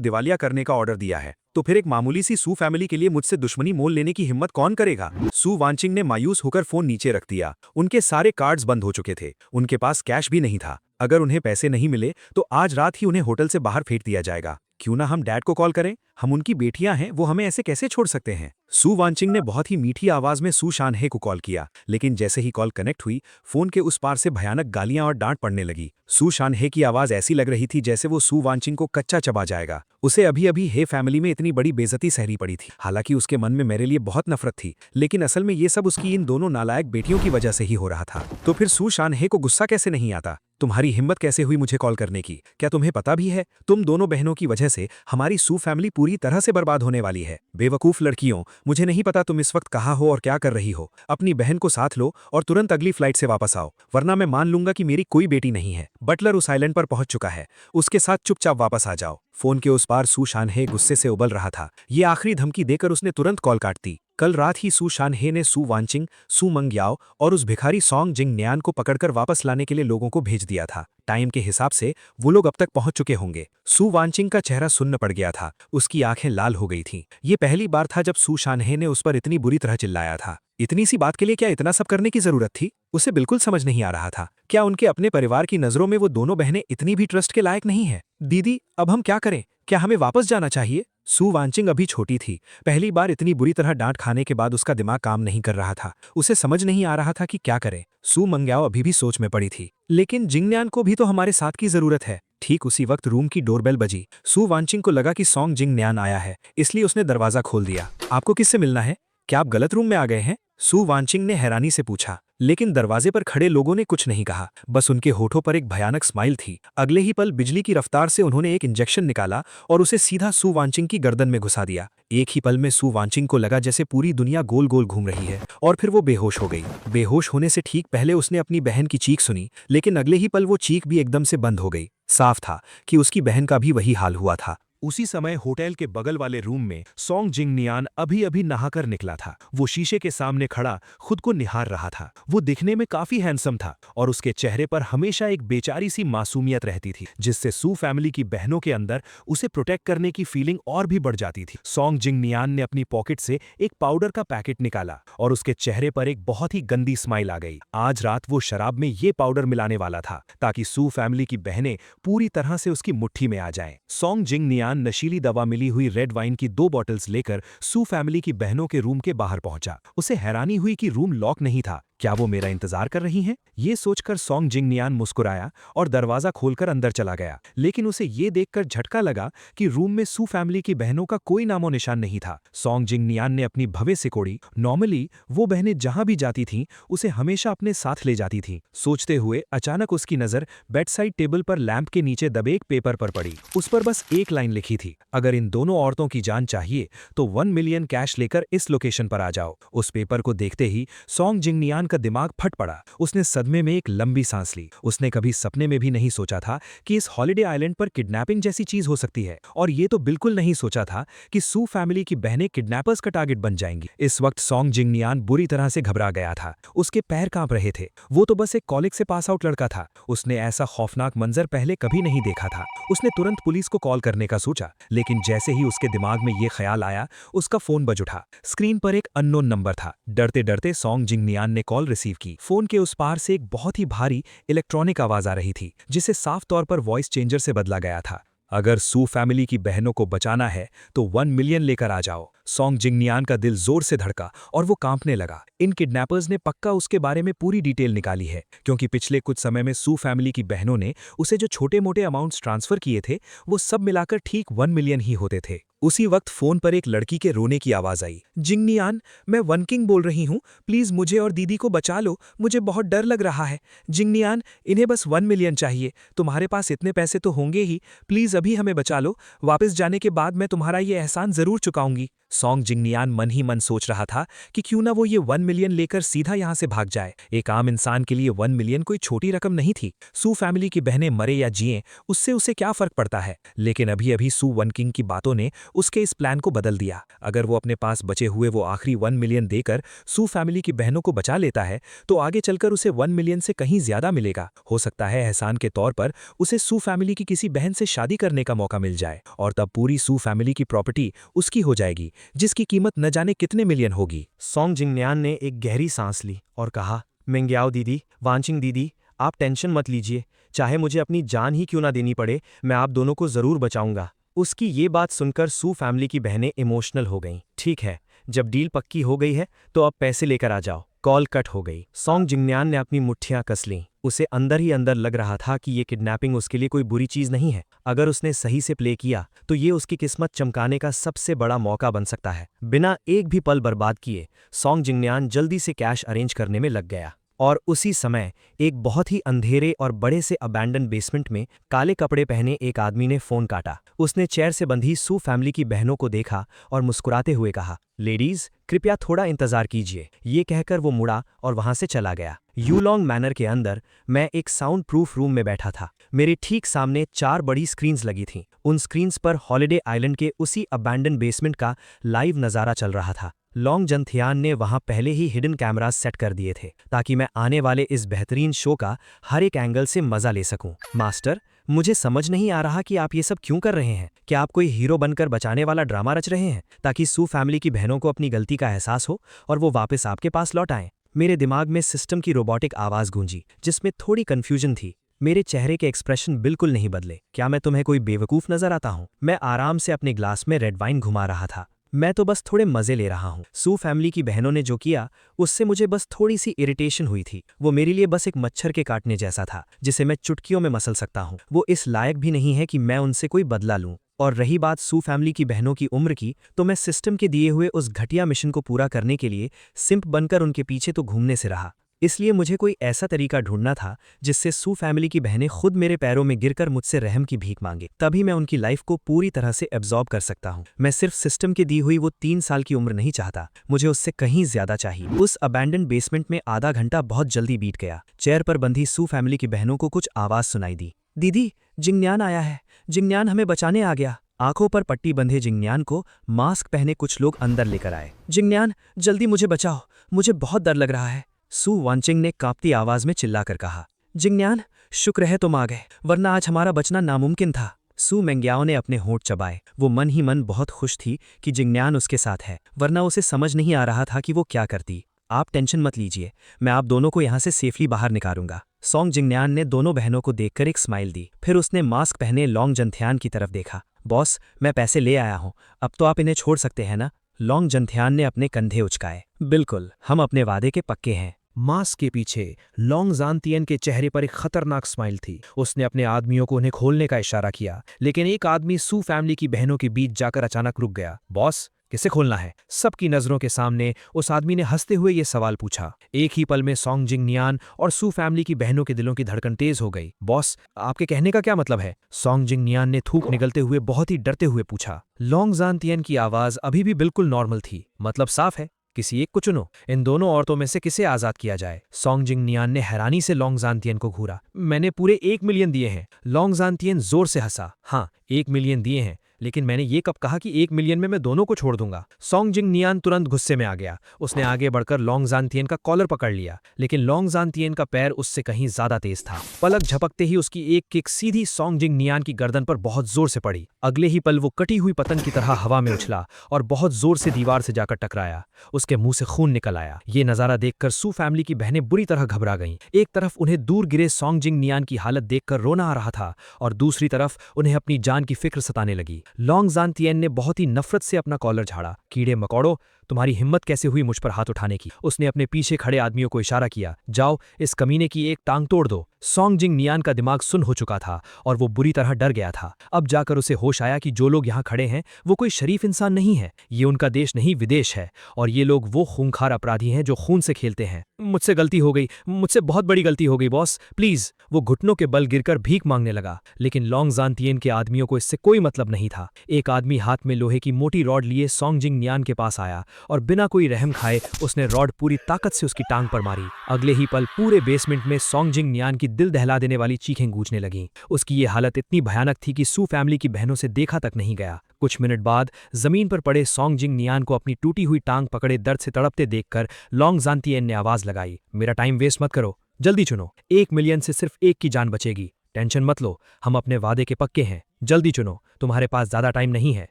दिवालिया करने का ऑर्डर दिया है, तो फिर एक मामूली सी सू फैमिली के लिए मुझसे दुश्मनी मोल लेने की हिम्मत कौन करेगा। सू वानचिंग ने मायूस होकर फोन नीचे रख दिया। उनके सारे कार्ड्स बंद हो चुके थे, उनके पास कैश भी नहीं था। अगर उन्हें पैसे नहीं मिले तो आज रात ही उन्हें होटल से बाहर फेंक दिया जाएगा। क्यों ना हम डैड को कॉल करें, हम उनकी बेटियां हैं, वो हमें ऐसे कैसे छोड़ सकते हैं। सू वानचिंग ने बहुत ही मीठी आवाज में सू शानहे को कॉल किया, लेकिन जैसे ही कॉल कनेक्ट हुई, फोन के उस पार से भयानक गालियां और डांट पड़ने लगी। सू शानहे की आवाज ऐसी लग रही थी जैसे वो सू वानचिंग को कच्चा चबा जाएगा। उसे अभी अभी हे फैमिली में इतनी बड़ी बेइज्जती सहनी पड़ी थी। हालांकि उसके मन में मेरे लिए बहुत नफरत थी, लेकिन असल में ये सब उसकी इन दोनों नालायक बेटियों की वजह से ही हो रहा था। तो फिर सू शानहे को गुस्सा कैसे नहीं आता? तुम्हारी हिम्मत कैसे हुई मुझे कॉल करने की? क्या तुम्हें पता भी है, तुम दोनों बहनों की वजह से हमारी सू फैमिली पूरी तरह से बर्बाद होने वाली है। बेवकूफ लड़कियों, मुझे नहीं पता तुम इस वक्त कहाँ हो और क्या कर रही हो। अपनी बहन को साथ लो और तुरंत अगली फ्लाइट से वापस आओ, वरना मैं मान लूंगा कि मेरी कोई बेटी नहीं है। बटलर उस आइलैंड पर पहुंच चुका है, उसके साथ चुपचाप वापस आ जाओ। फोन के उस पार सू शानहे गुस्से से उबल रहा था। ये आखिरी धमकी देकर उसने तुरंत कॉल काट दी। कल रात ही सू शानहे ने सू वानचिंग, सू मंग्याओ और उस भिखारी सॉन्ग जिंगन्यान को पकड़कर वापस लाने के लिए लोगों को भेज दिया था। टाइम के हिसाब से वो लोग अब तक पहुंच चुके होंगे। सू वानचिंग का चेहरा सुन्न पड़ गया था, उसकी आंखें लाल हो गई थीं। ये पहली बार था जब सू शानहे ने उस पर इतनी बुरी तरह चिल्लाया था। इतनी सी बात के लिए क्या इतना सब करने की जरूरत थी? उसे बिल्कुल समझ नहीं आ रहा था। क्या उनके अपने परिवार की नजरों में वो दोनों बहनें इतनी भी ट्रस्ट के लायक नहीं है? दीदी, अब हम क्या करें? क्या हमें वापस जाना चाहिए? सू वानचिंग अभी छोटी थी। पहली बार इतनी बुरी तरह डांट खाने के बाद उसका दिमाग काम नहीं कर रहा था। उसे समझ नहीं आ रहा था कि क्या करे। सू मंग्याओ अभी भी सोच में पड़ी थी, लेकिन जिंगन्यान को भी तो हमारे साथ की जरूरत है। ठीक उसी वक्त रूम की डोरबेल बजी। सू वानचिंग को लगा कि सॉन्ग जिंगन्यान आया है, इसलिए उसने दरवाजा खोल दिया। आपको किससे मिलना है? क्या आप गलत रूम में आ गए हैं? सू वानचिंग ने हैरानी से पूछा, लेकिन दरवाजे पर खड़े लोगों ने कुछ नहीं कहा, बस उनके होठों पर एक भयानक स्माइल थी। अगले ही पल बिजली की रफ्तार से उन्होंने एक इंजेक्शन निकाला और उसे सीधा सू वानचिंग की गर्दन में घुसा दिया। एक ही पल में सू वानचिंग को लगा जैसे पूरी दुनिया गोल गोल घूम रही है, और फिर वो बेहोश हो गई। बेहोश होने से ठीक पहले उसने अपनी बहन की चीख सुनी, लेकिन अगले ही पल वो चीख भी एकदम से बंद हो गई। साफ था कि उसकी बहन का भी वही हाल हुआ था। उसी समय होटल के बगल वाले रूम में सॉन्ग जिंगन्यान अभी अभी नहाकर निकला था। वो शीशे के सामने खड़ा खुद को निहार रहा था। वो दिखने में काफी हैंडसम था और उसके चेहरे पर हमेशा एक बेचारी सी मासूमियत रहती थी, जिससे सू फैमिली की बहनों के अंदर उसे प्रोटेक्ट करने की फीलिंग और भी बढ़ जाती थी। सॉन्ग जिंगन्यान ने अपनी पॉकेट से एक पाउडर का पैकेट निकाला और उसके चेहरे पर एक बहुत ही गंदी स्माइल आ गई। आज रात वो शराब में ये पाउडर मिलाने वाला था, ताकि सू फैमिली की बहनें पूरी तरह से उसकी मुट्ठी में आ जाएं। सॉन्ग जिंगन्यान नशीली दवा मिली हुई रेड वाइन की 2 बॉटल्स लेकर सू फैमिली की बहनों के रूम के बाहर पहुंचा। उसे हैरानी हुई कि रूम लॉक नहीं था, क्या वो मेरा इंतजार कर रही हैं? ये सोचकर सॉन्ग जिंगनियान मुस्कुराया और दरवाजा खोलकर अंदर चला गया। लेकिन उसे ये देखकर झटका लगा कि रूम में सू फैमिली की बहनों का कोई नामो निशान नहीं था। सॉन्ग जिंगनियान ने अपनी भवें सिकोड़ी। नॉर्मली वो बहनें जहां भी जाती थीं उसे हमेशा अपने साथ ले जाती थीं। सोचते हुए अचानक उसकी नजर बेडसाइड टेबल पर लैंप के नीचे दबे एक पेपर पर पड़ी। उस पर बस एक लाइन लिखी थी, अगर इन दोनों औरतों की जान चाहिए तो 1 मिलियन कैश लेकर इस लोकेशन पर आ जाओ। उस पेपर को देखते ही सॉन्ग जिंगनियान का दिमाग फट पड़ा। उसने सदमे में एक लंबी सांस ली। उसने कभी सपने में भी नहीं सोचा था कि इस हॉलिडे आइलैंड पर किडनैपिंग जैसी चीज हो सकती है, और ये तो बिल्कुल नहीं सोचा था कि सू फैमिली की बहनें किडनैपर्स का टारगेट बन जाएंगी। इस वक्त सॉन्ग जिंगनियान बुरी तरह से घबरा गया था। उसके पैर कांप रहे थे। वो तो बस एक कॉलेज से पास आउट लड़का था। उसने ऐसा खौफनाक मंजर पहले कभी नहीं देखा था। उसने तुरंत पुलिस को कॉल करने का सोचा, लेकिन जैसे ही उसके दिमाग में ये ख्याल आया, उसका फोन बज उठा। स्क्रीन पर एक अननोन नंबर था। डरते डरते सॉन्ग जिंगनियान ने कॉल रिसीव की। फोन के उस पार से एक बहुत ही भारी इलेक्ट्रॉनिक आवाज आ रही थी, जिसे साफ तौर पर वॉइस चेंजर से बदला गया था। अगर सू फैमिली की बहनों को बचाना है तो 1 मिलियन लेकर आ जाओ। सॉन्ग जिंगनियान का दिल जोर से धड़का और वो कांपने लगा। इन किडनैपर्स ने पक्का उसके बारे में पूरी डिटेल निकाली है, क्योंकि पिछले कुछ समय में सू फैमिली की बहनों ने उसे जो छोटे मोटे अमाउंट्स ट्रांसफर किए थे वो सब मिलाकर ठीक 1 मिलियन ही होते थे। उसी वक्त फोन पर एक लड़की के रोने की आवाज आई। जिंगनियान, मैं वन किंग बोल रही हूँ, प्लीज मुझे और दीदी को बचा लो, मुझे बहुत डर लग रहा है। जिंगनियान, इन्हें बस 1 मिलियन चाहिए, तुम्हारे पास इतने पैसे तो होंगे ही, प्लीज अभी हमें बचा लो, वापस जाने के बाद मैं तुम्हारा ये एहसान जरूर चुकाऊंगी। सॉन्ग जिंगनियान मन ही मन सोच रहा था कि क्यों ना वो ये 1 मिलियन लेकर सीधा यहाँ से भाग जाए। एक आम इंसान के लिए 1 मिलियन कोई छोटी रकम नहीं थी। सू फैमिली की बहनें मरे या जिएं, उससे उसे क्या फर्क पड़ता है। लेकिन अभी अभी सू वन किंग की बातों ने उसके इस प्लान को बदल दिया। अगर वो अपने पास बचे हुए वो आखिरी 1 मिलियन देकर सू फैमिली की बहनों को बचा लेता है तो आगे चलकर उसे 1 मिलियन से कहीं ज्यादा मिलेगा। हो सकता है एहसान के तौर पर उसे सू फैमिली की किसी बहन से शादी करने का मौका मिल जाए, और तब पूरी सू फैमिली की प्रॉपर्टी उसकी हो जाएगी, जिसकी कीमत न जाने कितने मिलियन होगी। सॉन्ग जिंगनियान ने एक गहरी सांस ली और कहा, मिंग्याओ दीदी, वांचिंग दीदी, आप टेंशन मत लीजिए, चाहे मुझे अपनी जान ही क्यों ना देनी पड़े, मैं आप दोनों को जरूर बचाऊंगा। उसकी ये बात सुनकर सू फैमिली की बहनें इमोशनल हो गईं। ठीक है, जब डील पक्की हो गई है तो अब पैसे लेकर आ जाओ। कॉल कट हो गई। सॉन्ग जिंगनियान ने अपनी मुट्ठियां कस लीं। उसे अंदर ही अंदर लग रहा था कि ये किडनैपिंग उसके लिए कोई बुरी चीज नहीं है। अगर उसने सही से प्ले किया तो ये उसकी किस्मत चमकाने का सबसे बड़ा मौका बन सकता है। बिना एक भी पल बर्बाद किए सॉन्ग जिंगनियान जल्दी से कैश अरेंज करने में लग गया। और उसी समय एक बहुत ही अंधेरे और बड़े से अबैंडन बेसमेंट में काले कपड़े पहने एक आदमी ने फोन काटा। उसने चेयर से बंधी सू फैमिली की बहनों को देखा और मुस्कुराते हुए कहा, लेडीज, कृपया थोड़ा इंतजार कीजिए। ये कहकर वो मुड़ा और वहां से चला गया। यूलॉन्ग मैनर के अंदर मैं एक साउंड प्रूफ रूम में बैठा था। मेरे ठीक सामने 4 बड़ी स्क्रीन्स लगी थीं। उन स्क्रीन्स पर हॉलिडे आइलैंड के उसी अबैंडन बेसमेंट का लाइव नज़ारा चल रहा था। लॉन्ग जंथियान ने वहां पहले ही हिडन कैमरास सेट कर दिए थे, ताकि मैं आने वाले इस बेहतरीन शो का हर एक एंगल से मजा ले सकूं। मास्टर, मुझे समझ नहीं आ रहा कि आप ये सब क्यों कर रहे हैं। क्या आप कोई हीरो बनकर बचाने वाला ड्रामा रच रहे हैं, ताकि सू फैमिली की बहनों को अपनी गलती का एहसास हो और वो वापस आपके पास लौट आएं? मेरे दिमाग में सिस्टम की रोबोटिक आवाज गूंजी, जिसमें थोड़ी कंफ्यूजन थी। मेरे चेहरे के एक्सप्रेशन बिल्कुल नहीं बदले। क्या मैं तुम्हें कोई बेवकूफ नजर आता हूं? मैं आराम से अपने ग्लास में रेड वाइन घुमा रहा था। मैं तो बस थोड़े मजे ले रहा हूँ। सू फैमिली की बहनों ने जो किया उससे मुझे बस थोड़ी सी इरिटेशन हुई थी। वो मेरे लिए बस एक मच्छर के काटने जैसा था, जिसे मैं चुटकियों में मसल सकता हूँ। वो इस लायक भी नहीं है कि मैं उनसे कोई बदला लूँ। और रही बात सू फैमिली की बहनों की उम्र की, तो मैं सिस्टम के दिए हुए उस घटिया मिशन को पूरा करने के लिए सिंप बनकर उनके पीछे तो घूमने से रहा। इसलिए मुझे कोई ऐसा तरीका ढूंढना था जिससे सू फैमिली की बहनें खुद मेरे पैरों में गिरकर मुझसे रहम की भीख मांगे। तभी मैं उनकी लाइफ को पूरी तरह से एब्जॉर्ब कर सकता हूँ। मैं सिर्फ सिस्टम की दी हुई वो 3 साल की उम्र नहीं चाहता, मुझे उससे कहीं ज्यादा चाहिए। उस अबैंडन बेसमेंट में आधा घंटा बहुत जल्दी बीत गया। चेयर पर बंधी सू फैमिली की बहनों को कुछ आवाज सुनाई दी। दीदी, जिंगनियान आया है, जिंगनियान हमें बचाने आ गया। आंखों पर पट्टी बंधे जिंगनियान को मास्क पहने कुछ लोग अंदर लेकर आए। जिंगनियान, जल्दी मुझे बचाओ, मुझे बहुत डर लग रहा है, सू वांचिंग ने कांपती आवाज में चिल्लाकर कहा। जिंगनियान, शुक्र है तुम आ गए, वरना आज हमारा बचना नामुमकिन था। सू मेंग्याओ ने अपने होंठ चबाए। वो मन ही मन बहुत खुश थी कि जिंगनियान उसके साथ है, वरना उसे समझ नहीं आ रहा था कि वो क्या करती। आप टेंशन मत लीजिए, मैं आप दोनों को यहाँ से सेफली बाहर निकालूंगा। सॉन्ग जिंगनियान ने दोनों बहनों को देखकर एक स्माइल दी। फिर उसने मास्क पहने लॉन्ग जंथियान की तरफ देखा। बॉस, मैं पैसे ले आया हूँ, अब तो आप इन्हें छोड़ सकते हैं ना? लॉन्ग जंथियान ने अपने कंधे उचकाए। बिल्कुल, हम अपने वादे के पक्के हैं। मास्क के पीछे लॉन्ग जानतियन के चेहरे पर एक खतरनाक स्माइल थी। उसने अपने आदमियों को उन्हें खोलने का इशारा किया, लेकिन एक आदमी सू फैमिली की बहनों के बीच जाकर अचानक रुक गया। बॉस, किसे खोलना है? सबकी नजरों के सामने उस आदमी ने हंसते हुए ये सवाल पूछा। एक ही पल में सॉन्ग जिंग नियान और सू फैमिली की बहनों के दिलों की धड़कन तेज हो गई। बॉस, आपके कहने का क्या मतलब है? सॉन्ग जिंग नियान ने थूक निगलते हुए बहुत ही डरते हुए पूछा। लॉन्ग जानतियन की आवाज अभी भी बिल्कुल नॉर्मल थी। मतलब साफ है, किसी एक को चुनो। इन दोनों औरतों में से किसे आजाद किया जाए? सॉन्ग जिंग नियान ने हैरानी से लॉन्ग जानतियन को घूरा। मैंने पूरे 1 मिलियन दिए हैं। लॉन्ग जानतियन जोर से हंसा। हाँ, 1 मिलियन दिए हैं, लेकिन मैंने ये कब कहा कि 1 मिलियन में मैं दोनों को छोड़ दूंगा? सॉन्ग जिंग नियान तुरंत गुस्से में आ गया। उसने आगे बढ़कर लॉन्ग जानतियन का कॉलर पकड़ लिया, लेकिन लॉन्ग जानतियन का पैर उससे कहीं ज्यादा तेज था। पलक झपकते ही उसकी एक किक सीधी सॉन्ग जिंग नियान की गर्दन पर बहुत जोर से पड़ी। अगले ही पल वो कटी हुई पतंग की तरह हवा में उछला और बहुत जोर से दीवार से जाकर टकराया। उसके मुंह से खून निकल आया। ये नजारा देखकर सू फैमिली की बहनें बुरी तरह घबरा गईं। एक तरफ उन्हें दूर गिरे सॉन्ग जिंग नियान की हालत देखकर रोना आ रहा था, और दूसरी तरफ उन्हें अपनी जान की फिक्र सताने लगी। लॉन्ग जानतियन ने बहुत ही नफरत से अपना कॉलर झाड़ा। कीड़े मकोड़ो, तुम्हारी हिम्मत कैसे हुई मुझ पर हाथ उठाने की? उसने अपने पीछे खड़े आदमियों को इशारा किया। जाओ, इस कमीने की एक टांग तोड़ दो। सॉन्ग जिंग नियान का दिमाग सुन्न हो चुका था और वो बुरी तरह डर गया था। अब जाकर उसे होश आया कि जो लोग यहाँ खड़े हैं वो कोई शरीफ इंसान नहीं है। ये उनका देश नहीं, विदेश है, और ये लोग वो खूंखार अपराधी हैं जो खून से खेलते हैं। मुझसे गलती हो गई, मुझसे बहुत बड़ी गलती हो गई बॉस, प्लीज। वो घुटनों के बल गिरकर भीख मांगने लगा, लेकिन लॉन्ग जानतियन के आदमियों को इससे कोई मतलब नहीं था। एक आदमी हाथ में लोहे की मोटी रॉड लिए सॉन्ग जिंग नियान के पास आया और बिना कोई रहम खाए उसने रॉड पूरी ताकत से उसकी टांग पर मारी। अगले ही पल पूरे बेसमेंट में सॉन्ग जिंग नियान की दिल दहला देने वाली चीखें गूंजने लगीं। उसकी ये हालत इतनी भयानक थी कि सू फैमिली की बहनों से देखा तक नहीं गया। कुछ मिनट बाद जमीन पर पड़े सॉन्ग जिंग नियान को अपनी टूटी हुई टांग पकड़े दर्द से तड़पते देखकर लॉन्ग जानतियन ने आवाज लगाई। मेरा टाइम वेस्ट मत करो, जल्दी चुनो। 1 मिलियन से सिर्फ एक की जान बचेगी। टेंशन मत लो, हम अपने वादे के पक्के हैं। जल्दी चुनो, तुम्हारे पास ज्यादा टाइम नहीं है।